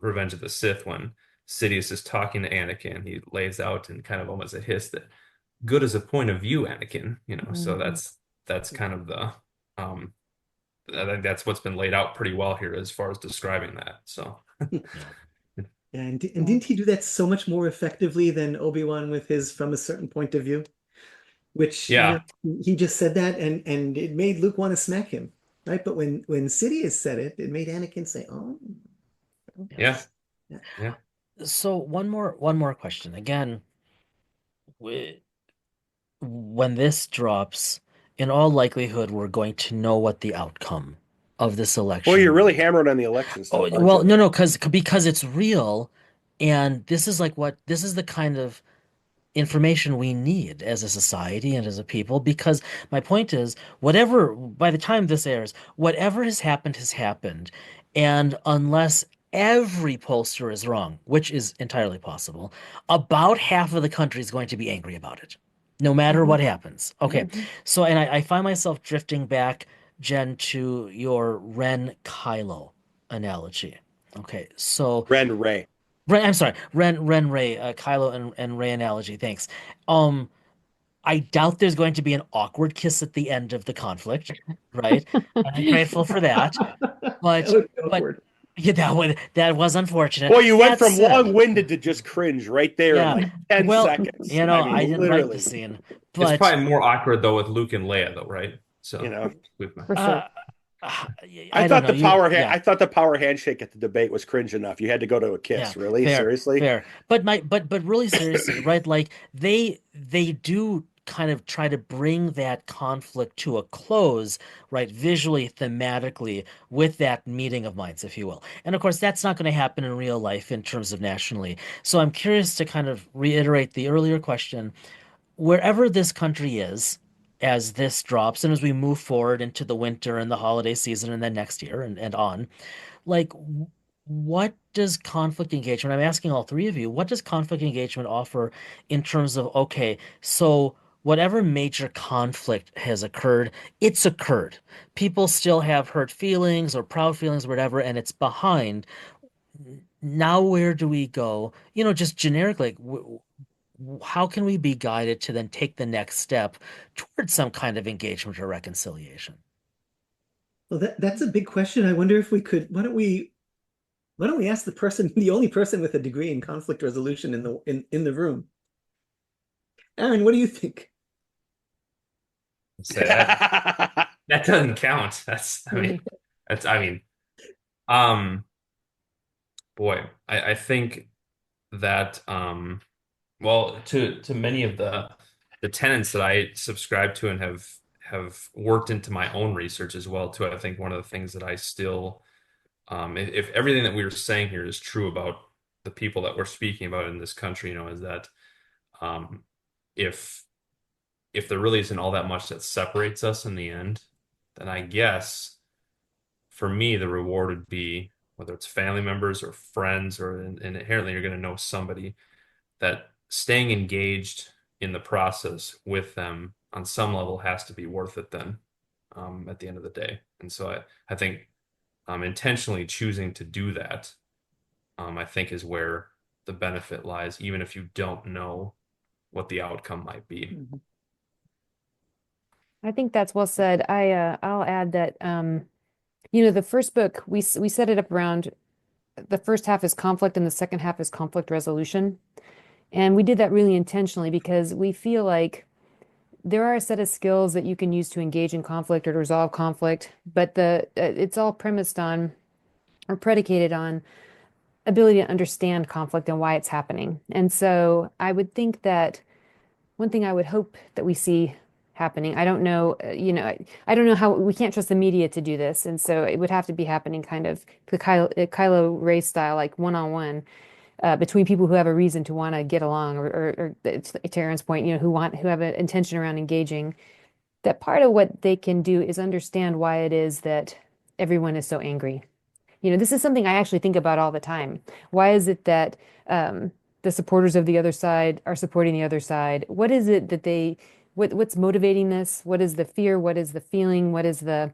Revenge of the Sith when Sidious is talking to Anakin. He lays out and kind of almost a hiss that good as a point of view, Anakin. So Mhm. that's kind of the um I think that's what's been laid out pretty well here as far as describing that. So, Yeah. and Yeah. didn't he do that so much more effectively than Obi-Wan with his from a certain point of view? Which, yeah, he just said that and it made Luke want to smack him, right? But when Sidious said it, it made Anakin say, "Oh, yeah, okay." Yeah. yeah. So one more question. Again, w- when this drops, in all likelihood, we're going to know what the outcome of this Well, election you're will really be. hammering on the election Oh, stuff, aren't well, you? no, no, because it's real, and this is the kind of information we need as a society and as a people. Because my point is, whatever, by the time this airs, whatever has happened, and unless every pollster is wrong, which is entirely possible, about half of the country is going to be angry about it, no matter Mhm. what happens. Okay, Mhm. so and I find myself drifting back, Jen, to your Ren Kylo analogy. Okay, so Ren Ray. I'm sorry, Ren Ray, Kylo and Ray analogy. Thanks. Um, I doubt there's going to be an awkward kiss at the end of the conflict, right? And I'm grateful for that. That But would be but awkward. yeah, that was unfortunate. Well, you went That from said, long-winded to just cringe right there in yeah. like 10 Well, seconds. I I mean, didn't write the literally, scene, It's but probably more awkward though with Luke and Leia though, right? you So, know. with my, For uh, sure. I I don't thought know. Yeah. I thought the power handshake at the debate was cringe enough. You had to go to a Yeah, kiss, really? fair, Seriously? fair. But really seriously, right? Like they do kind of try to bring that conflict to a close, right? Visually, thematically, with that meeting of minds, if you will. And of course, that's not going to happen in real life in terms of nationally. So I'm curious to kind of reiterate the earlier question. Wherever this country is, as this drops and as we move forward into the winter and the holiday season and then next year and on, like, what does conflict engagement, I'm asking all three of you, what does conflict engagement offer in terms of, okay, so whatever major conflict has occurred, it's occurred. People still have hurt feelings or proud feelings or whatever, and it's behind. Now, where do we go? Just generically, how can we be guided to then take the next step towards some kind of engagement or reconciliation? Well, that's a big question. I wonder if we could, why don't we ask the person, the only person with a degree in conflict resolution in the room? Aaron, what do you think? say that doesn't count. I mean, um, boy, I think that well, to many of the tenets that I subscribe to and have worked into my own research as well too. I think one of the things that I still, if everything that we were saying here is true about the people that we're speaking about in this country, is that um, if there really isn't all that much that separates us in the end, then I guess for me the reward would be whether it's family members or friends and inherently you're going to know somebody that staying engaged in the process with them on some level has to be worth it then at the end of the day. And so I think intentionally choosing to do that, I think is where the benefit lies, even if you don't know what the outcome might be. I think that's well said. I'll add that the first book we set it up around the first half is conflict and the second half is conflict resolution. And we did that really intentionally because we feel like there are a set of skills that you can use to engage in conflict or to resolve conflict, but it's all premised on or predicated on ability to understand conflict and why it's happening. And so I would think that one thing I would hope that we see happening, I don't know, I don't know how we can't trust the media to do this. And so it would have to be happening kind of the Kylo Ray style, like one-on-one between people who have a reason to want to get along or to Aaron's point, who have an intention around engaging. That part of what they can do is understand why it is that everyone is so angry. This is something I actually think about all the time. Why is it that the supporters of the other side are supporting the other side? What is it that what's motivating this? What is the fear? What is the feeling? What is the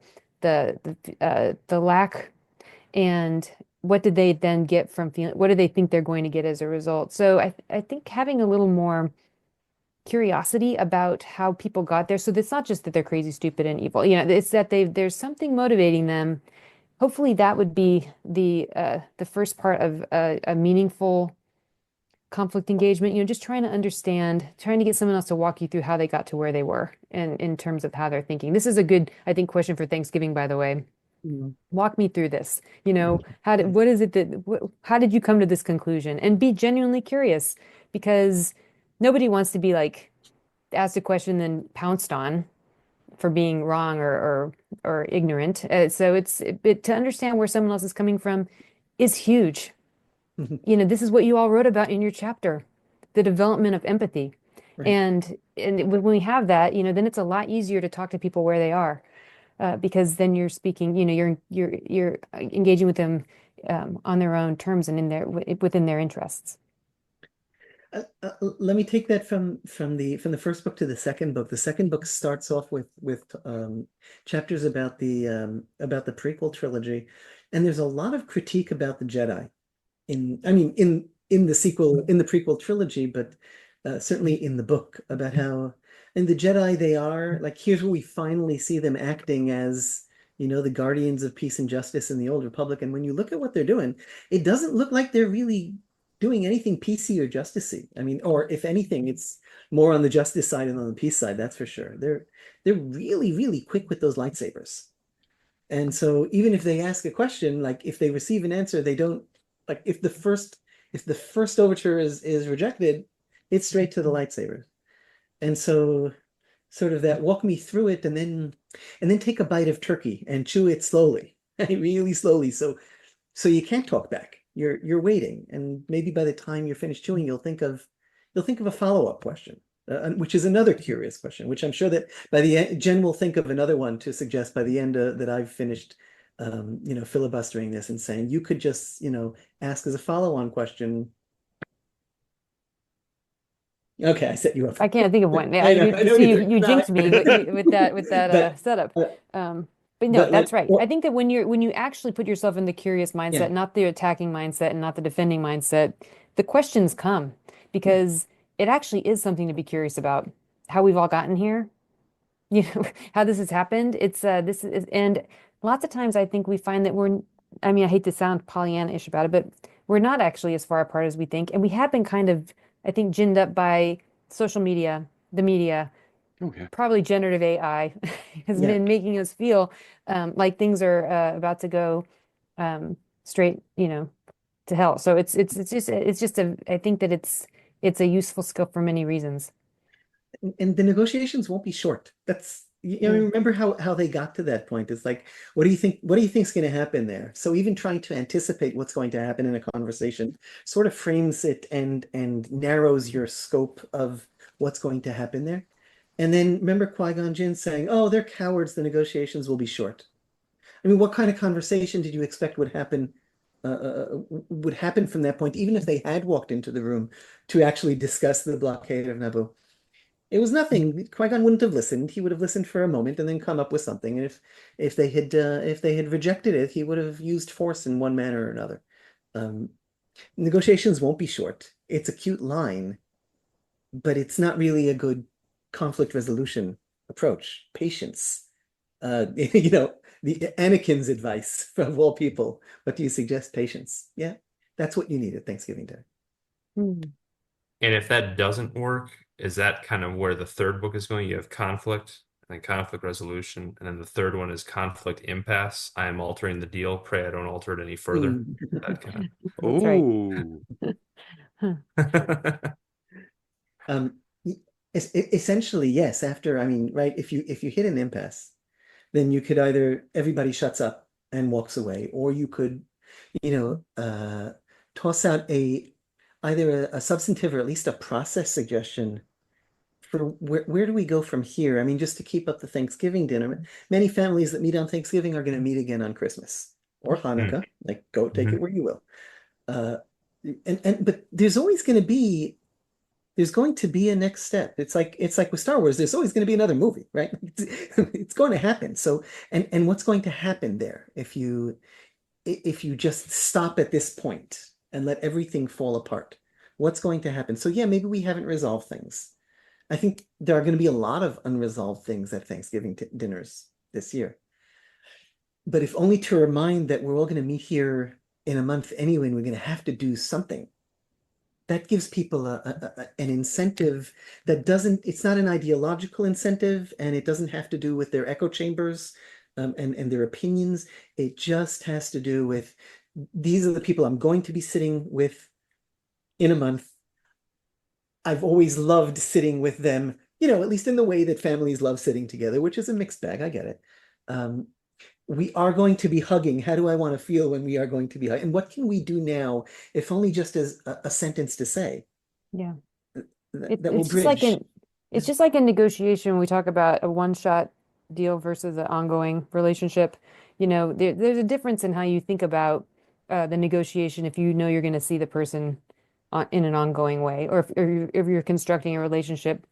lack? And what did they then get from feeling? What do they think they're going to get as a result? So I think having a little more curiosity about how people got there. So it's not just that they're crazy, stupid, and evil. It's that there's something motivating them. Hopefully, that would be the first part of a meaningful conflict engagement. Just trying to understand, trying to get someone else to walk you through how they got to where they were, and in terms of how they're thinking. This is a good, I think, question for Thanksgiving, by the way. Walk me through this. What is it how did you come to this conclusion? And be genuinely curious, because nobody wants to be like asked a question then pounced on for being wrong or ignorant. So to understand where someone else is coming from is huge. This is what you all wrote about in your chapter, the development of empathy. Right. And when we have that, then it's a lot easier to talk to people where they are. Because then you're speaking, you're engaging with them on their own terms and within their interests. Let me take that from the first book to the second book. The second book starts off with chapters about the prequel trilogy, and there's a lot of critique about the Jedi in the prequel trilogy, but certainly in the book about how. And the Jedi, they are like, here's where we finally see them acting as, the guardians of peace and justice in the Old Republic. And when you look at what they're doing, it doesn't look like they're really doing anything peacey or justicey. Or if anything, it's more on the justice side than on the peace side, that's for sure. They're really, really quick with those lightsabers. And so even if they ask a question, like if they receive an answer, they don't, like if the first overture is rejected, it's straight to the lightsaber. And so sort of that walk me through it and then take a bite of turkey and chew it slowly, really slowly. So you can't talk back. You're waiting. And maybe by the time you're finished chewing, you'll think of a follow-up question, which is another curious question, which I'm sure that by the end, Jen will think of another one to suggest by the end that I've finished, filibustering this and saying, you could just, ask as a follow-on question. Okay, I set you up. I can't think of one. Yeah, I know see, neither. you jinxed me with that setup. But no, that's right. I think that when you actually put yourself in the curious mindset, Yeah. not the attacking mindset and not the defending mindset, the questions come because it actually is something to be curious about. How we've all gotten here, how this has happened. And lots of times I think we find that I hate to sound Pollyanna-ish about it, but we're not actually as far apart as we think. And we have been kind of, I think, ginned up by social media, the media, Okay. probably generative AI has been making us feel like things are about to go straight, to hell. So I think that it's a useful skill for many reasons. and the negotiations won't be short. That's Mm. remember how they got to that point. It's like, what do you think's going to happen there? So even trying to anticipate what's going to happen in a conversation sort of frames it and narrows your scope of what's going to happen there. And then remember Qui-Gon Jinn saying, "Oh, they're cowards. The negotiations will be short." I mean, what kind of conversation did you expect would happen from that point, even if they had walked into the room to actually discuss the blockade of Naboo? It was nothing. Qui-Gon wouldn't have listened. He would have listened for a moment and then come up with something. And if they had rejected it, he would have used force in one manner or another. Um, Negotiations won't be short. It's a cute line, but it's not really a good conflict resolution approach. Patience. The Anakin's advice of all people. What do you suggest? Patience. Yeah, that's what you need at Thanksgiving Day. Mm. And if that doesn't work, is that kind of where the third book is going? You have conflict and then conflict resolution, and then the third one is conflict impasse. I am altering the deal. Pray I don't alter it any further. Mm. That kind That's right. Ooh. Huh. of. Um, Essentially, yes. After, I mean, right, if you hit an impasse, then you could either everybody shuts up and walks away, or you could, you know, toss out either a substantive or at least a process suggestion for where do we go from here? I mean, just to keep up the Thanksgiving dinner. Many families that meet on Thanksgiving are going to meet again on Christmas or Mm. Hanukkah. Like, go take it Mhm. where you will. Uh, but there's going to be a next step. It's like with Star Wars, there's always going to be another movie, right? It's going to happen. So, and what's going to happen there if you just stop at this point and let everything fall apart? What's going to happen? So yeah, maybe we haven't resolved things. I think there are going to be a lot of unresolved things at Thanksgiving dinners this year. But if only to remind that we're all going to meet here in a month anyway, and we're going to have to do something. That gives people an incentive that doesn't, it's not an ideological incentive, and it doesn't have to do with their echo chambers, and their opinions. It just has to do with these are the people I'm going to be sitting with in a month. I've always loved sitting with them, at least in the way that families love sitting together, which is a mixed bag. I get it. Um, we are going to be hugging. How do I want to feel when we are going to be hugging? And what can we do now, if only just as a sentence to say Yeah. that will It's just like bridge? it's just like in negotiation, when we talk about a one-shot deal versus an ongoing relationship. There's a difference in how you think about the negotiation if you know you're going to see the person in an ongoing way, or if you're constructing a relationship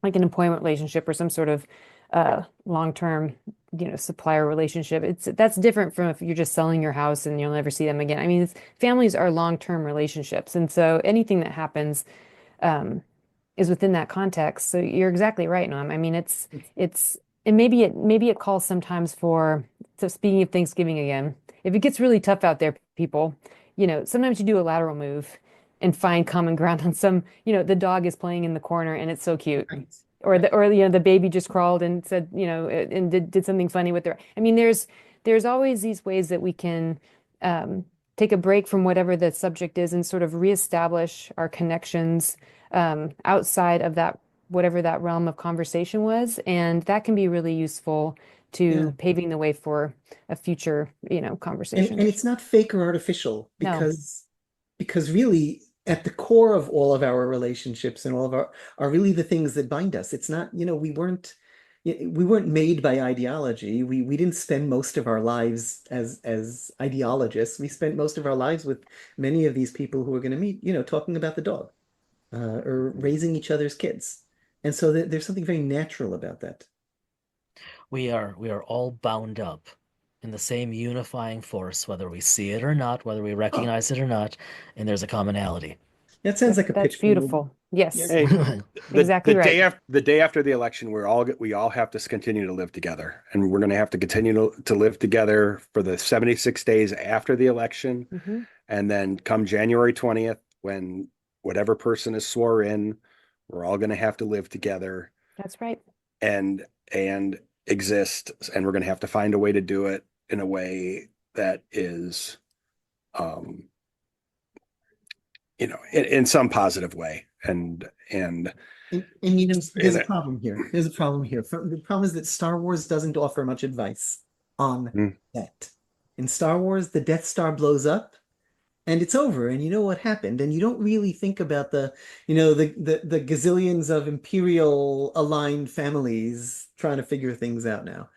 like an employment relationship or some sort of long-term, supplier relationship. That's different from if you're just selling your house and you'll never see them again. I mean, families are long-term relationships, and so anything that happens um, is within that context. So you're exactly right, Noam. I mean, it's and maybe it calls sometimes for. So speaking of Thanksgiving again, if it gets really tough out there, people, sometimes you do a lateral move and find common ground on some. The dog is playing in the corner and it's so cute. Right. Or the baby just crawled and said, and did something funny with their. I mean, there's always these ways that we can take a break from whatever the subject is and sort of reestablish our connections outside of that, whatever that realm of conversation was. And that can be really useful Yeah. to paving the way for a future, And conversation. it's not fake or artificial, No, because really at the core of all of our relationships and all of our are really the things that bind us. It's not, we weren't made by ideology. We didn't spend most of our lives as ideologists. We spent most of our lives with many of these people who are going to meet, talking about the dog, or raising each other's kids. And so there's something very natural about that. We are all bound up in the same unifying force, whether we see it or not, whether we Oh, recognize it or not, and there's a commonality. that sounds like a that's pitch for a movie. beautiful. Yeah. Yes, Hey, the exactly the right. day after the election, we all have to continue to live together, and we're going to have to continue to live together for the 76 days after the election, Hmm. and then come January 20th, when whatever person is swore in, we're all going to have to live together That's right. and exist, and we're going to have to find a way to do it in a way that is, um, in some positive way, and And you know, there's a And problem here. There's a problem here. The problem is that Star Wars doesn't offer much advice on Mm. that. In Star Wars, the Death Star blows up and it's over, and you know what happened, and you don't really think about the gazillions of imperial aligned families trying to figure things out now.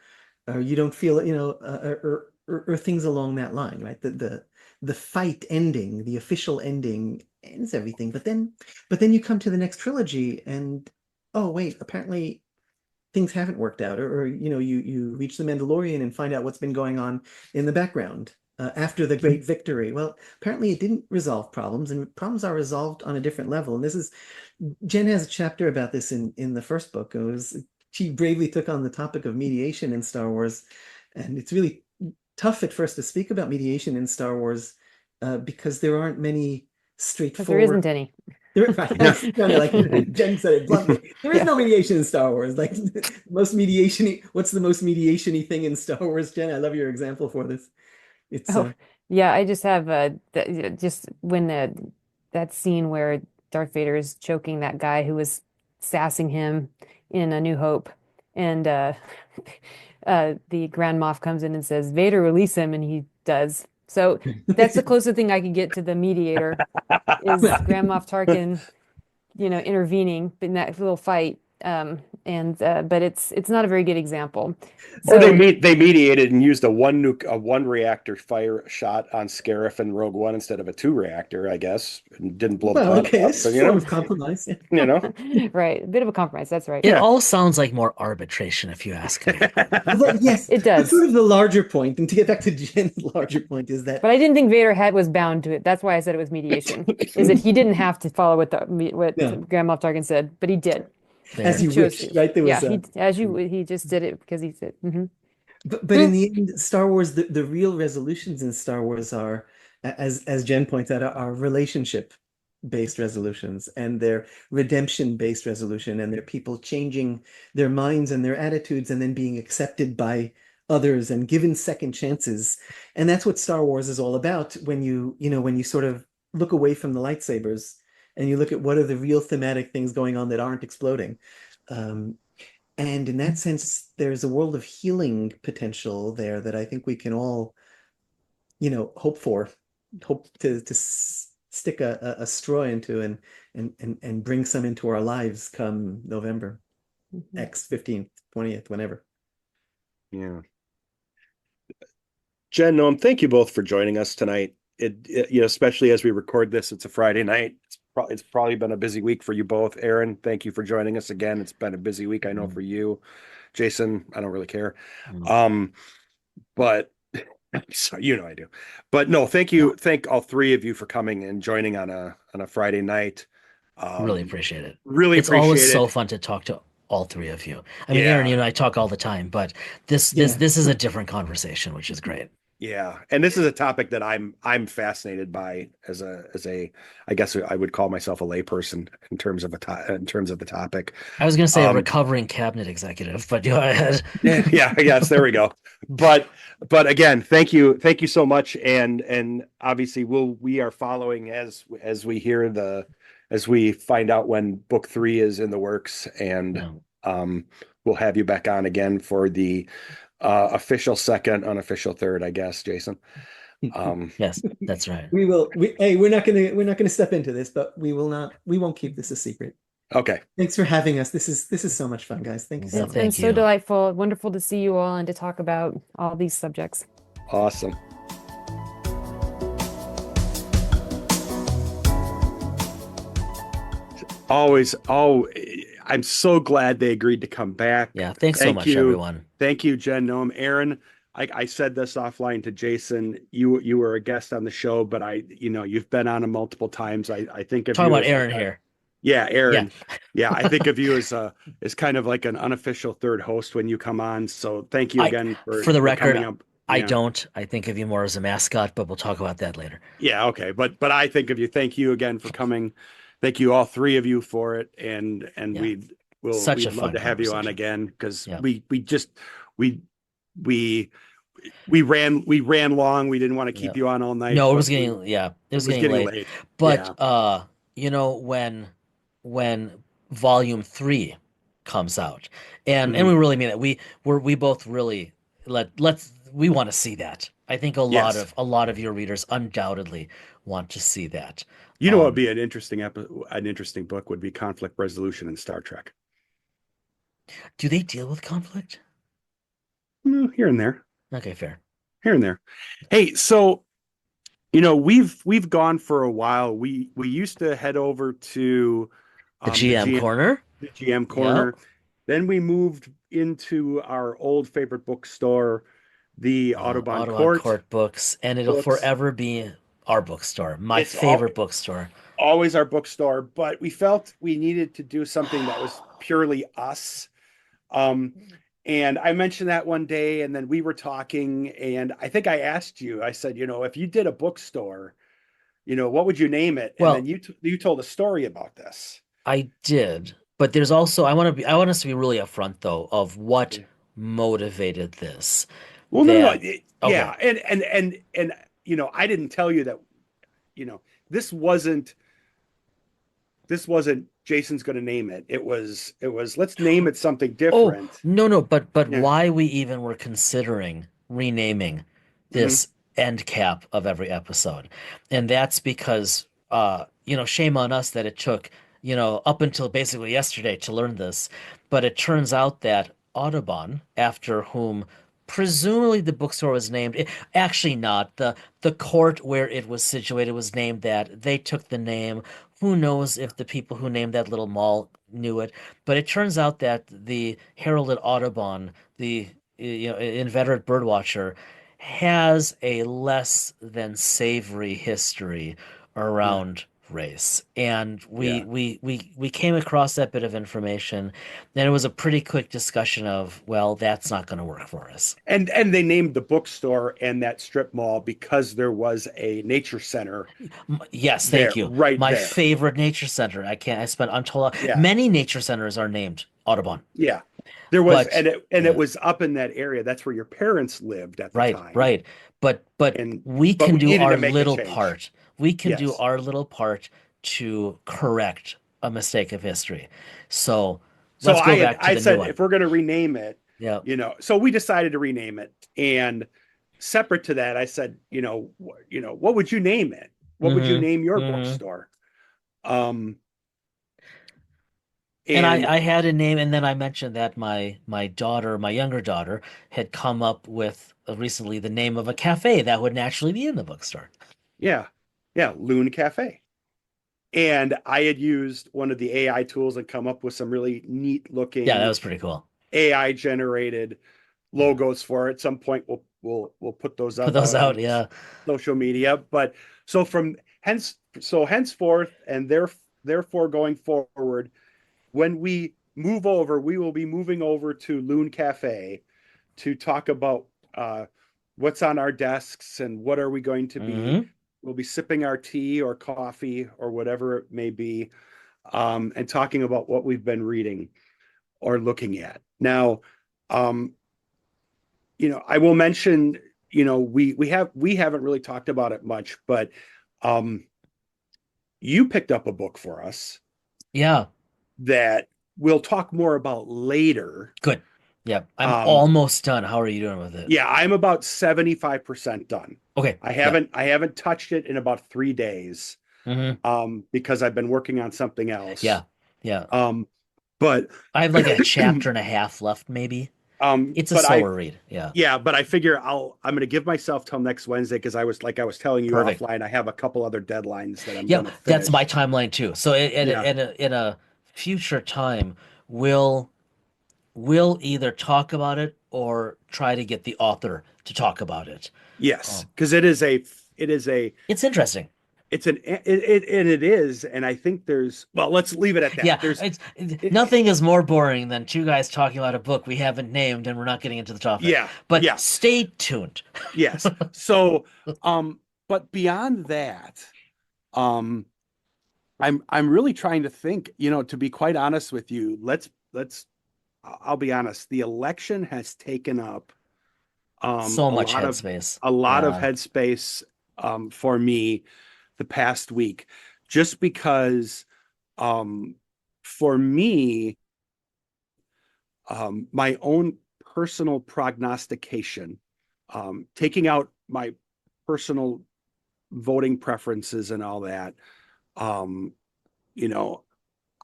Or you don't feel, or things along that line, right? The fight ending, the official ending ends everything. But then you come to the next trilogy and oh wait, apparently things haven't worked out. Or you reach the Mandalorian and find out what's been going on in the background. After the great victory. Well, apparently it didn't resolve problems, and problems are resolved on a different level. And this is Jen has a chapter about this in the first book. She bravely took on the topic of mediation in Star Wars, and it's really tough at first to speak about mediation in Star Wars because there aren't many Because there isn't straightforward. any. Right, like Jen said it bluntly. There is Yeah. no mediation in Star Wars. Like most mediation. What's the most mediation-y thing in Star Wars, Jen? I love your example for this. It's Oh, yeah, I just have just when that scene where Darth Vader is choking that guy who was sassing him in A New Hope, and the Grand Moff comes in and says, "Vader, release him," and he does. So that's the closest thing I could get to the mediator is well, Grand Moff Tarkin, intervening in that little fight. And but it's not a very good example. Or So they mediated and used a one reactor fire shot on Scarif and Rogue One instead of a two reactor, I guess, and didn't blow the planet okay, up. it's So a form of compromise. Yeah. you know, right, a bit of a compromise. That's right. It yeah. all sounds like more arbitration, if you ask me. Yes, It but does. sort of the larger point, and to get back to Jen's larger point, is that But I didn't think Vader had was bound to it. That's why I said it was mediation. Is that he didn't have to follow what no, Grand Moff Tarkin said, but he did. as Fair. He you chose wish, to. right? There Yeah, was he he just did it because he said, but in the end, Star Wars, the real resolutions in Star Wars are, as Jen points out, are relationship based resolutions, and they're redemption based resolution, and they're people changing their minds and their attitudes and then being accepted by others and given second chances. And that's what Star Wars is all about when when you sort of look away from the lightsabers and you look at what are the real thematic things going on that aren't exploding. Um, and in that sense, there's a world of healing potential there that I think we can all, hope for, hope to stick a straw into and bring some into our lives come November mhm. X 15th, 20th, whenever. Yeah. Jen, Noam, thank you both for joining us tonight. Especially as we record this, it's a Friday night. It's probably been a busy week for you both. Aaron, thank you for joining us again. It's been a busy week, I know, for you. Jason, I don't really care. Mm. But so I do. But no, thank No, you. Thank all three of you for coming and joining on a Friday night. really appreciate it. Really It's always appreciate so it. fun to talk to all three of you. I mean, Aaron, Yeah. you and I talk all the time, but this this Yeah. this is a different conversation, which is great. Yeah, and this is a topic that I'm fascinated by as a I guess I would call myself a layperson in terms of in terms of the topic. I was going to say a Um, recovering cabinet executive, but go ahead. yeah, yes, there we go. But again, thank you so much, and obviously we are following as we hear as we find out when book 3 is in the works, and No, we'll have you back on again for the official second, unofficial third, I guess, Jason. yes, that's right. Hey, we're not gonna step into this, but we won't keep this a secret. Okay, Thanks for having us. This is so much fun, guys. Thank you so Yeah, It's much. been thank so you. delightful, wonderful to see you all and to talk about all these subjects. awesome. Always, I'm so glad they agreed to come back. Yeah, thanks so Thank much, you. everyone. Thank you, Jen, Noam, Aaron. I said this offline to Jason. You were a guest on the show, but you've been on it multiple times. I think of Talking you about as Aaron like here. yeah, Yeah. Aaron. Yeah, I think of you as kind of like an unofficial third host when you come on. So thank you I, again for the for record, coming up. I Yeah. don't. I think of you more as a mascot, but we'll talk about that later. Yeah, okay. But I think of you. Thank you again for coming. Thank you all three of you for it. And Yeah, such a we'd love fun to have you on conversation. again because Yeah. we we we ran long. We didn't want to Yeah. keep you on all night, No, it but was getting, yeah, it it was was getting getting late. late. But Yeah. when volume 3 comes out. And we Mhm. really mean it. We both really we want to see that. I think Yes. a lot of your readers undoubtedly want to see that. You know what would Um, be an interesting book would be conflict resolution in Star Trek. do they deal with conflict? Here and there. Okay, fair. Here and there. Hey, so we've gone for a while. We used to head over to The the GM GM corner. the GM Yep. corner. Then we moved into our old favorite bookstore, the Audubon Audubon Court Court books, and it'll books. forever be our bookstore, my It's all favorite bookstore. always our bookstore, but we felt we needed to do something that was purely us. Um, and I mentioned that one day, and then we were talking, and I think I asked you, I said, if you did a bookstore, what would you name it? And then Well, you told a story about this. I did, but there's also I want us to be really upfront though of what Yeah. motivated this. Well, no, no, no. That Yeah, okay. and I didn't tell you that, you know, this wasn't Jason's going to name it. It was let's name it something Oh, different. no, no, but Yeah. why we even were considering renaming Hmm. this end cap of every episode. And that's because shame on us that it took, up until basically yesterday to learn this. But it turns out that Audubon, after whom presumably the bookstore was named, actually not. The court where it was situated was named that. They took the name. Who knows if the people who named that little mall knew it? But it turns out that the heralded Audubon, the inveterate birdwatcher, has a less than savory history Yeah. around race. And Yeah. we came across that bit of information, and it was a pretty quick discussion of, well, that's not going to work for us. And they named the bookstore and that strip mall because there was a nature center Yes, thank there, you. right My there. favorite nature center. I spent untold Yeah. many nature centers are named Audubon. Yeah. There was, But and it yeah, was up in that area. That's where your parents lived at the right, time. right. But And we but can we do needed our to make a little change. part. We can do Yes. our little part to correct a mistake of history. So So let's go I had back to I the new said one. if we're going to rename it, Yeah. so we decided to rename it. And separate to that, I said, what would you name it? What would you Hmm. name your Hmm. bookstore? Um, And and I had a name, and then I mentioned that my daughter, my younger daughter, had come up with recently the name of a cafe that would naturally be in the bookstore. yeah, yeah, Loon Cafe. And I had used one of the AI tools and come up with some really neat Yeah, that looking was pretty cool. AI generated Yeah. logos for it. At some point we'll put those Put up those on out. Yeah. social media. But so from henceforth and therefore going forward, when we move over, we will be moving over to Loon Cafe to talk about what's on our desks and what are we going to be. Hmm. We'll be sipping our tea or coffee or whatever it may be, and talking about what we've been reading or looking at. Now, um, I will mention, we haven't really talked about it much, but um, you picked up a book for us Yeah. that we'll talk more about later. Good. Yeah. I'm Um, almost done. How are you doing with it? yeah, I'm about 75% done. Okay. I Yeah. haven't touched it in about 3 days, Hmm. because I've been working on something else. Yeah. Yeah. Um, but I have like a chapter and a half left, maybe. It's a but I slower read. Yeah. yeah, but I figure I'm going to give myself till next Wednesday because I was telling you Perfect. offline, I have a couple other deadlines that I'm Yeah, going to that's my finish. timeline too. So Yeah. in a future time, we'll we'll either talk about it or try to get the author to talk about it. Yes, Um, because it is a it's interesting. it's an it and it is, and I think well, let's leave it at that. Yeah, It, nothing is more boring than two guys talking about a book we haven't named and we're not getting into the topic. yeah, But yeah, stay tuned. yes. So, but beyond that, um, I'm really trying to think, to be quite honest with you, I'll be honest, the election has taken up So a much lot of headspace. Yeah. headspace for me the past week, just because um for me, my own personal prognostication, taking out my personal voting preferences and all that, um, you know,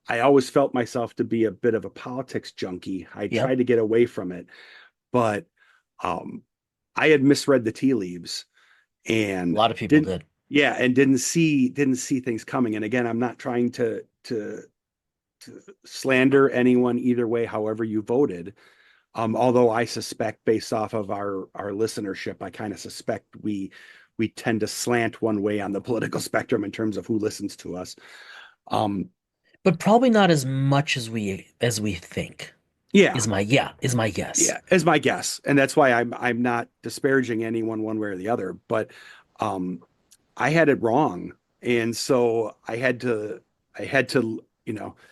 I always felt myself to be a bit of a politics junkie. I Yep. tried to get away from it, but um, I had misread the tea leaves A and lot of people didn't, did. yeah, and didn't see things coming. And again, I'm not trying to slander anyone either way, however you voted. Although I suspect, based off of our listenership, I kind of suspect we tend to slant one way on the political spectrum in terms of who listens to us. Um, But probably not as much as we think. yeah, Is my guess. yeah, as my guess, and that's why I'm not disparaging anyone one way or the other, but um, I had it wrong, and so I had to,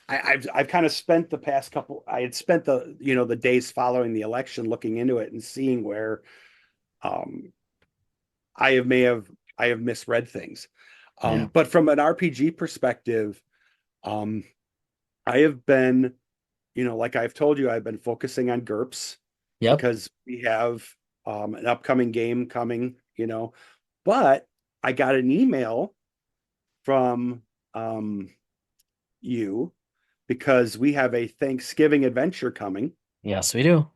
I've kind of spent the past couple. I had spent the days following the election looking into it and seeing where um, I have may have I have misread things. Yeah. But from an RPG perspective, um, I have been, like I've told you, I've been focusing on GURPS Yep. because we have an upcoming game coming, but I got an email from um, you because we have a Thanksgiving adventure coming, Yes, we do.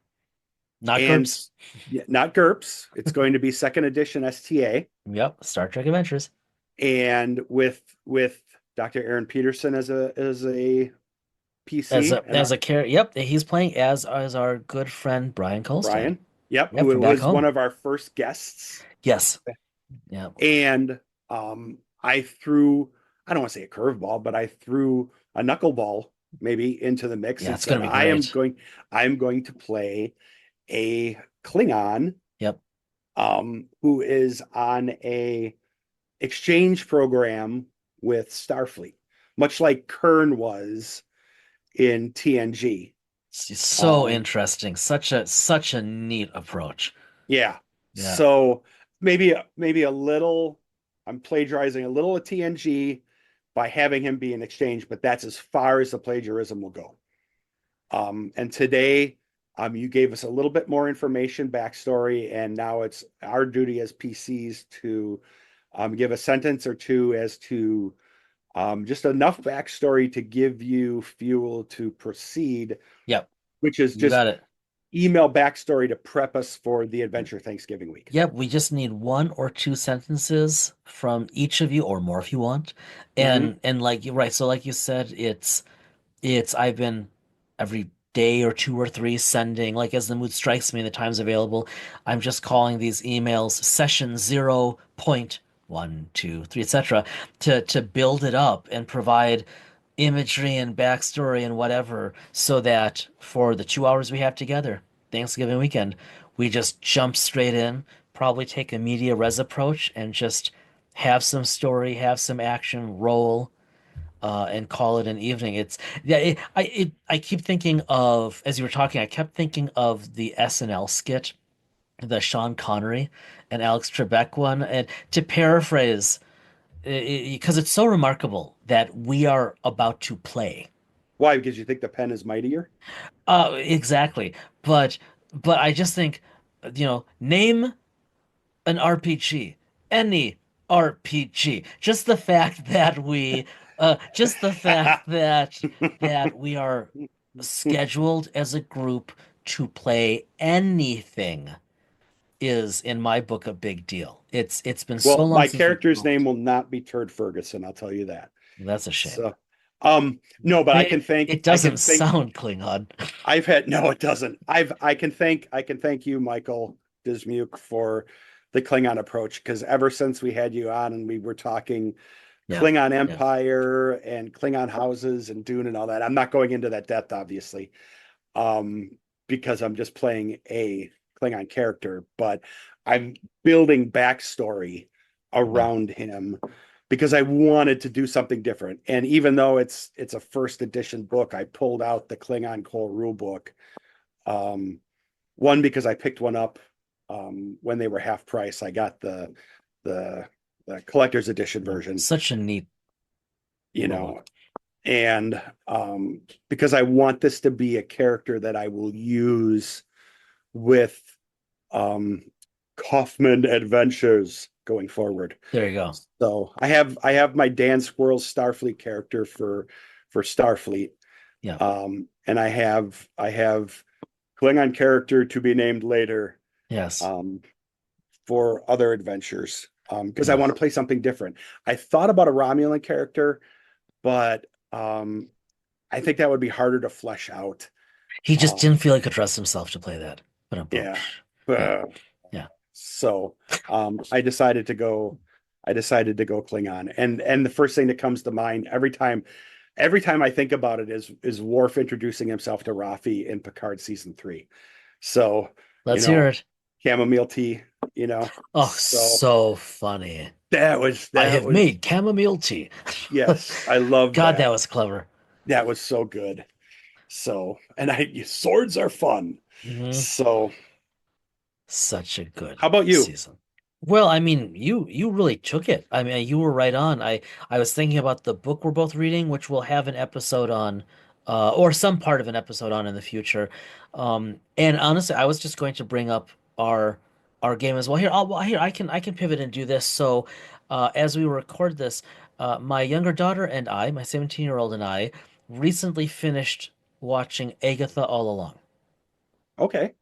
Not and GURPS. yeah, not GURPS. It's going to be second edition STA, Yep. Star Trek Adventures. and with Dr. Aaron Peterson as a PC, and As a character. Yep. He's playing as our good friend Brian Kolstad. Brian, yep, Yep, who from back was one home. of our first guests. Yes. Yeah. And I threw, I don't want to say a curveball, but I threw a knuckleball maybe into the mix Yeah, and it's said, gonna be great. I'm going to play a Klingon Yep. who is on a exchange program with Starfleet, much like Kern was in TNG. It's so Um, interesting. Such a neat approach. yeah. Yeah. So maybe a little, I'm plagiarizing a little of TNG by having him be in exchange, but that's as far as the plagiarism will go. And today, you gave us a little bit more information, backstory, and now it's our duty as PCs to give a sentence or two as to just enough backstory to give you fuel to proceed, Yep. which is You just got it. email backstory to prep us for the adventure Thanksgiving week. Yep, we just need one or two sentences from each of you or more if you want. Mm-hmm. And like you're right, so like you said, it's I've been every day or two or three sending, like as the mood strikes me and the time's available, I'm just calling these emails session 0.1, 2, 3, etc. to build it up and provide imagery and backstory and whatever so that for the 2 hours we have together, Thanksgiving weekend, we just jump straight in, probably take a media res approach and just have some story, have some action, roll and call it an evening. It's yeah. I keep thinking of as you were talking. I kept thinking of the SNL skit, the Sean Connery and Alex Trebek one, and to paraphrase, because it's so remarkable that we are about to play. Why? Because you think the pen is mightier? Exactly. But I just think, name an RPG, any RPG. Just the fact that we are scheduled as a group to play anything is, in my book, a big deal. It's been so Well, long my since we've character's name talked. will not be Turd Ferguson, I'll tell you that. That's a shame. So, no, but It doesn't sound Klingon. No, it doesn't. I can thank you, Michael Dismuke, for the Klingon approach, because ever since we had you on and we were talking Yeah, Klingon yeah, Empire and Klingon houses and Dune and all that, I'm not going into that depth, obviously, um, because I'm just playing a Klingon character, but I'm building backstory yeah. around him because I wanted to do something different. And even though it's a first edition book, I pulled out the Klingon core rule book. Um, one because I picked one up when they were half price. I got the the collector's edition Yeah. version. Such a neat You rule book. know, and because I want this to be a character that I will use with um, Kaufman adventures going forward. There you go. So I have my Dan Squirrel's Starfleet character for Starfleet, Yeah. and I have Klingon character to be named later Yes. for other adventures because I Yeah. want to play something different. I thought about a Romulan character, but I think that would be harder to flesh out. He just Um, didn't feel he could trust himself to play that. But yeah. yeah. Uh, Yeah. so I decided to go Klingon. And the first thing that comes to mind every time I think about it is Worf introducing himself to Rafi in Picard season 3. So, you Let's hear know, it. chamomile tea, you know. Oh, So so funny. that was I that have was made chamomile tea. yes, I love God, that. that was clever. That was so good. So, and swords are fun. Hmm. So, Such a good how about you? season. Well, I mean, you really took it. I mean, you were right on. I was thinking about the book we're both reading, which we'll have an episode on, or some part of an episode on in the future. And honestly, I was just going to bring up our our game as well. Here I can pivot and do this. So, as we record this, my younger daughter and I, my 17-year-old and I, recently finished watching Agatha All Along, Okay.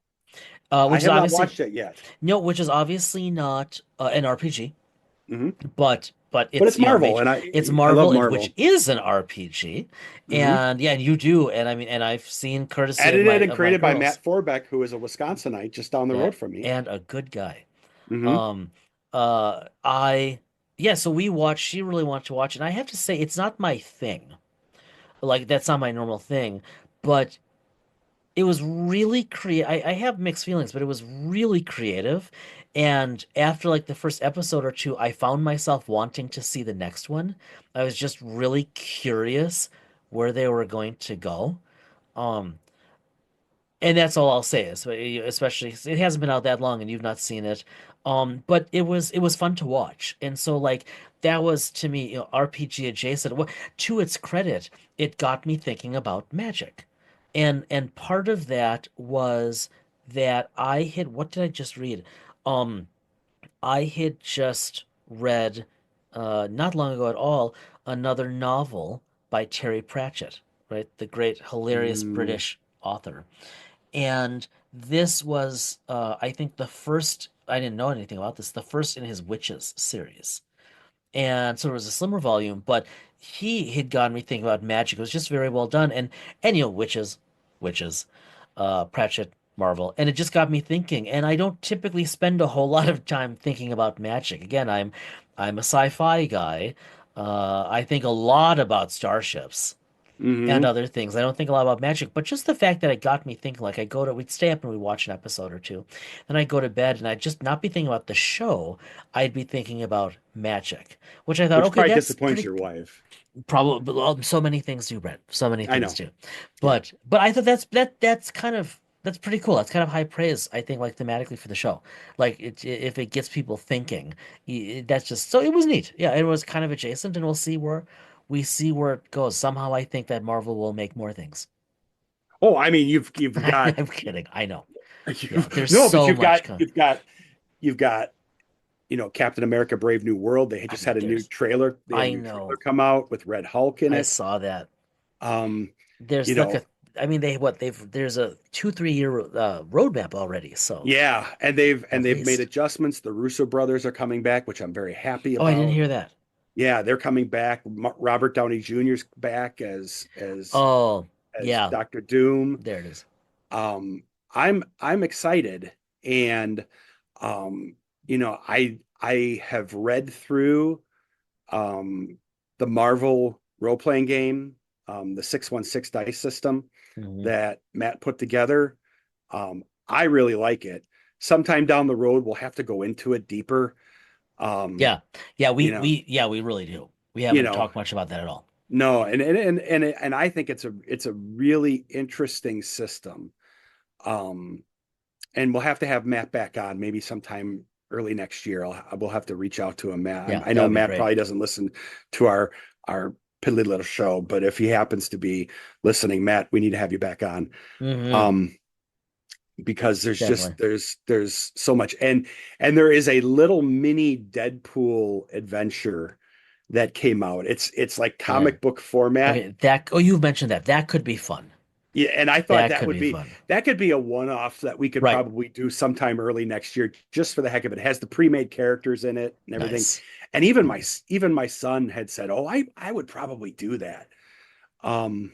I which is have not obviously watched it yet. no, which is obviously not an RPG, Hmm. but But it's it's Marvel, major. and It's I love Marvel, which Marvel. is an RPG, Hmm. and yeah, and you do, and I mean, and I've seen courtesy Edited and of my created by girls, Matt Forbeck, who is a Wisconsinite just down the yeah, road from me. and a good guy. Hmm. Um, I yeah, so we watched. She really wanted to watch, and I have to say, it's not my thing. Like that's not my normal thing, but it was really I have mixed feelings, but it was really creative. And after like the first episode or two, I found myself wanting to see the next one. I was just really curious where they were going to go. Um, and that's all I'll say is, especially it hasn't been out that long and you've not seen it. But it was fun to watch. And so like that was to me, RPG adjacent. To its credit, it got me thinking about magic. And part of that was that what did I just read? Um, I had just read not long ago at all another novel by Terry Pratchett, right? The great hilarious Mm, British author. And this was, I think, the first, I didn't know anything about this, the first in his Witches series. And so it was a slimmer volume, but he had gotten me thinking about magic. It was just very well done. And witches, Pratchett, Marvel. And it just got me thinking. And I don't typically spend a whole lot of time thinking about magic. Again, I'm a sci-fi guy. I think a lot about starships and hmm. other things. I don't think a lot about magic, but just the fact that it got me thinking, like we'd stay up and we'd watch an episode or two. Then I'd go to bed and I'd just not be thinking about the show. I'd be thinking about magic, which I thought, Which okay, probably that's disappoints pretty your wife. probably so many things do, Brett. So many I things know. do. Yeah. But I thought that's kind of that's pretty cool. That's kind of high praise, I think, like thematically for the show. Like if it gets people thinking, that's just so it was neat. Yeah, it was kind of adjacent, and we'll see where it goes. Somehow, I think that Marvel will make more things. Oh, I mean, you've got I'm kidding. I know. Yeah, there's no, but so you've much got con you've got you've got Captain America: Brave New World. They had just had a new there's trailer. They had a I new trailer know. come out with Red Hulk in I it. saw that. Um, you There's like know, a I mean there's a 2-3 year roadmap already, so yeah, and at they've made least. adjustments. The Russo brothers are coming back, which I'm very happy Oh, I didn't about. hear that. Yeah, they're coming back. Robert Downey Jr.'s back Oh, as yeah, Doctor Doom. there it is. Um, I'm excited, and um, I have read through um the Marvel role-playing game, the 616 dice system Hmm. that Matt put together. I really like it. Sometime down the road, we'll have to go into it deeper. Um, Yeah. Yeah, you know, we really do. We you haven't know, talked much about that at all. no, and I think it's a really interesting system. Um, and we'll have to have Matt back on maybe sometime early next year. We'll have to reach out to him. Matt, Yeah, I that know would be Matt great. probably doesn't listen to our piddly little show, but if he happens to be listening, Matt, we need to have you back on. Hmm. Um, because Definitely. there's so much, and there is a little mini Deadpool adventure that came out. It's like Okay. comic book format. Okay. That. Oh, you've mentioned that. That could be fun. Yeah, and I thought That could be fun. that could be a one-off that we could Right. probably do sometime early next year, just for the heck of it. It has the pre-made characters in it and everything. Nice. And even my son had said, "Oh, I would probably do that." Um,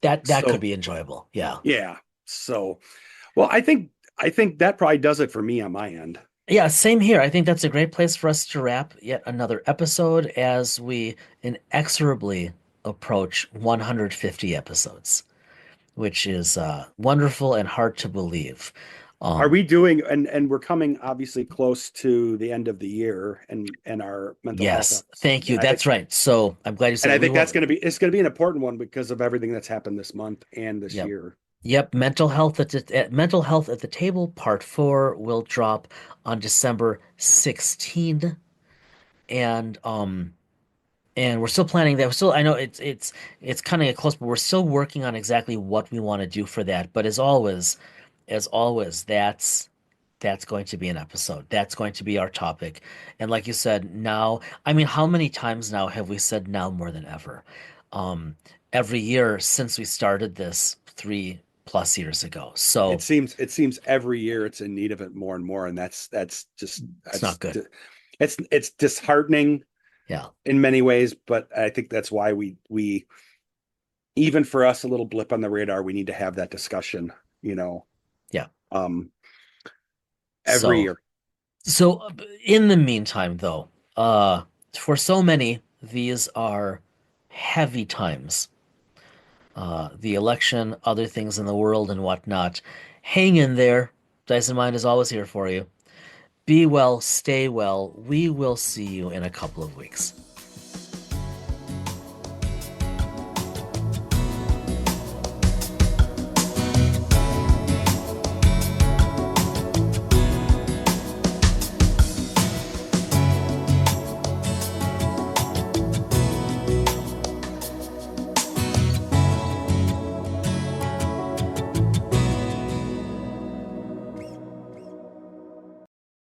That could so be enjoyable. Yeah. yeah. So well, I think that probably does it for me on my end. Yeah, same here. I think that's a great place for us to wrap yet another episode as we inexorably approach 150 episodes, which is wonderful and hard to believe. Are Um, we doing and we're coming obviously close to the end of the year and our mental health yes, thank episodes. you. That's right. So I'm glad you And said I it. We think that's will. going to be it's going to be an important one because of everything that's happened this month and this Yep. year. Yep. Mental health at the table, part four will drop on December 16th. And and we're still planning that. We're still, I know it's kind of get close, but we're still working on exactly what we want to do for that. But as always, that's going to be an episode. That's going to be our topic. And like you said, now, I mean, how many times now have we said now more than ever? Um, every year since we started this 3+ years ago. So It seems every year it's in need of it more and more, and that's just it's not good. it's disheartening Yeah. in many ways, but I think that's why we even for us a little blip on the radar, we need to have that discussion, you know, Yeah. um, every So year. So, in the meantime, though, for so many, these are heavy times. The election, other things in the world, and whatnot. Hang in there. Dice and Mind is always here for you. Be well, stay well. We will see you in a couple of weeks.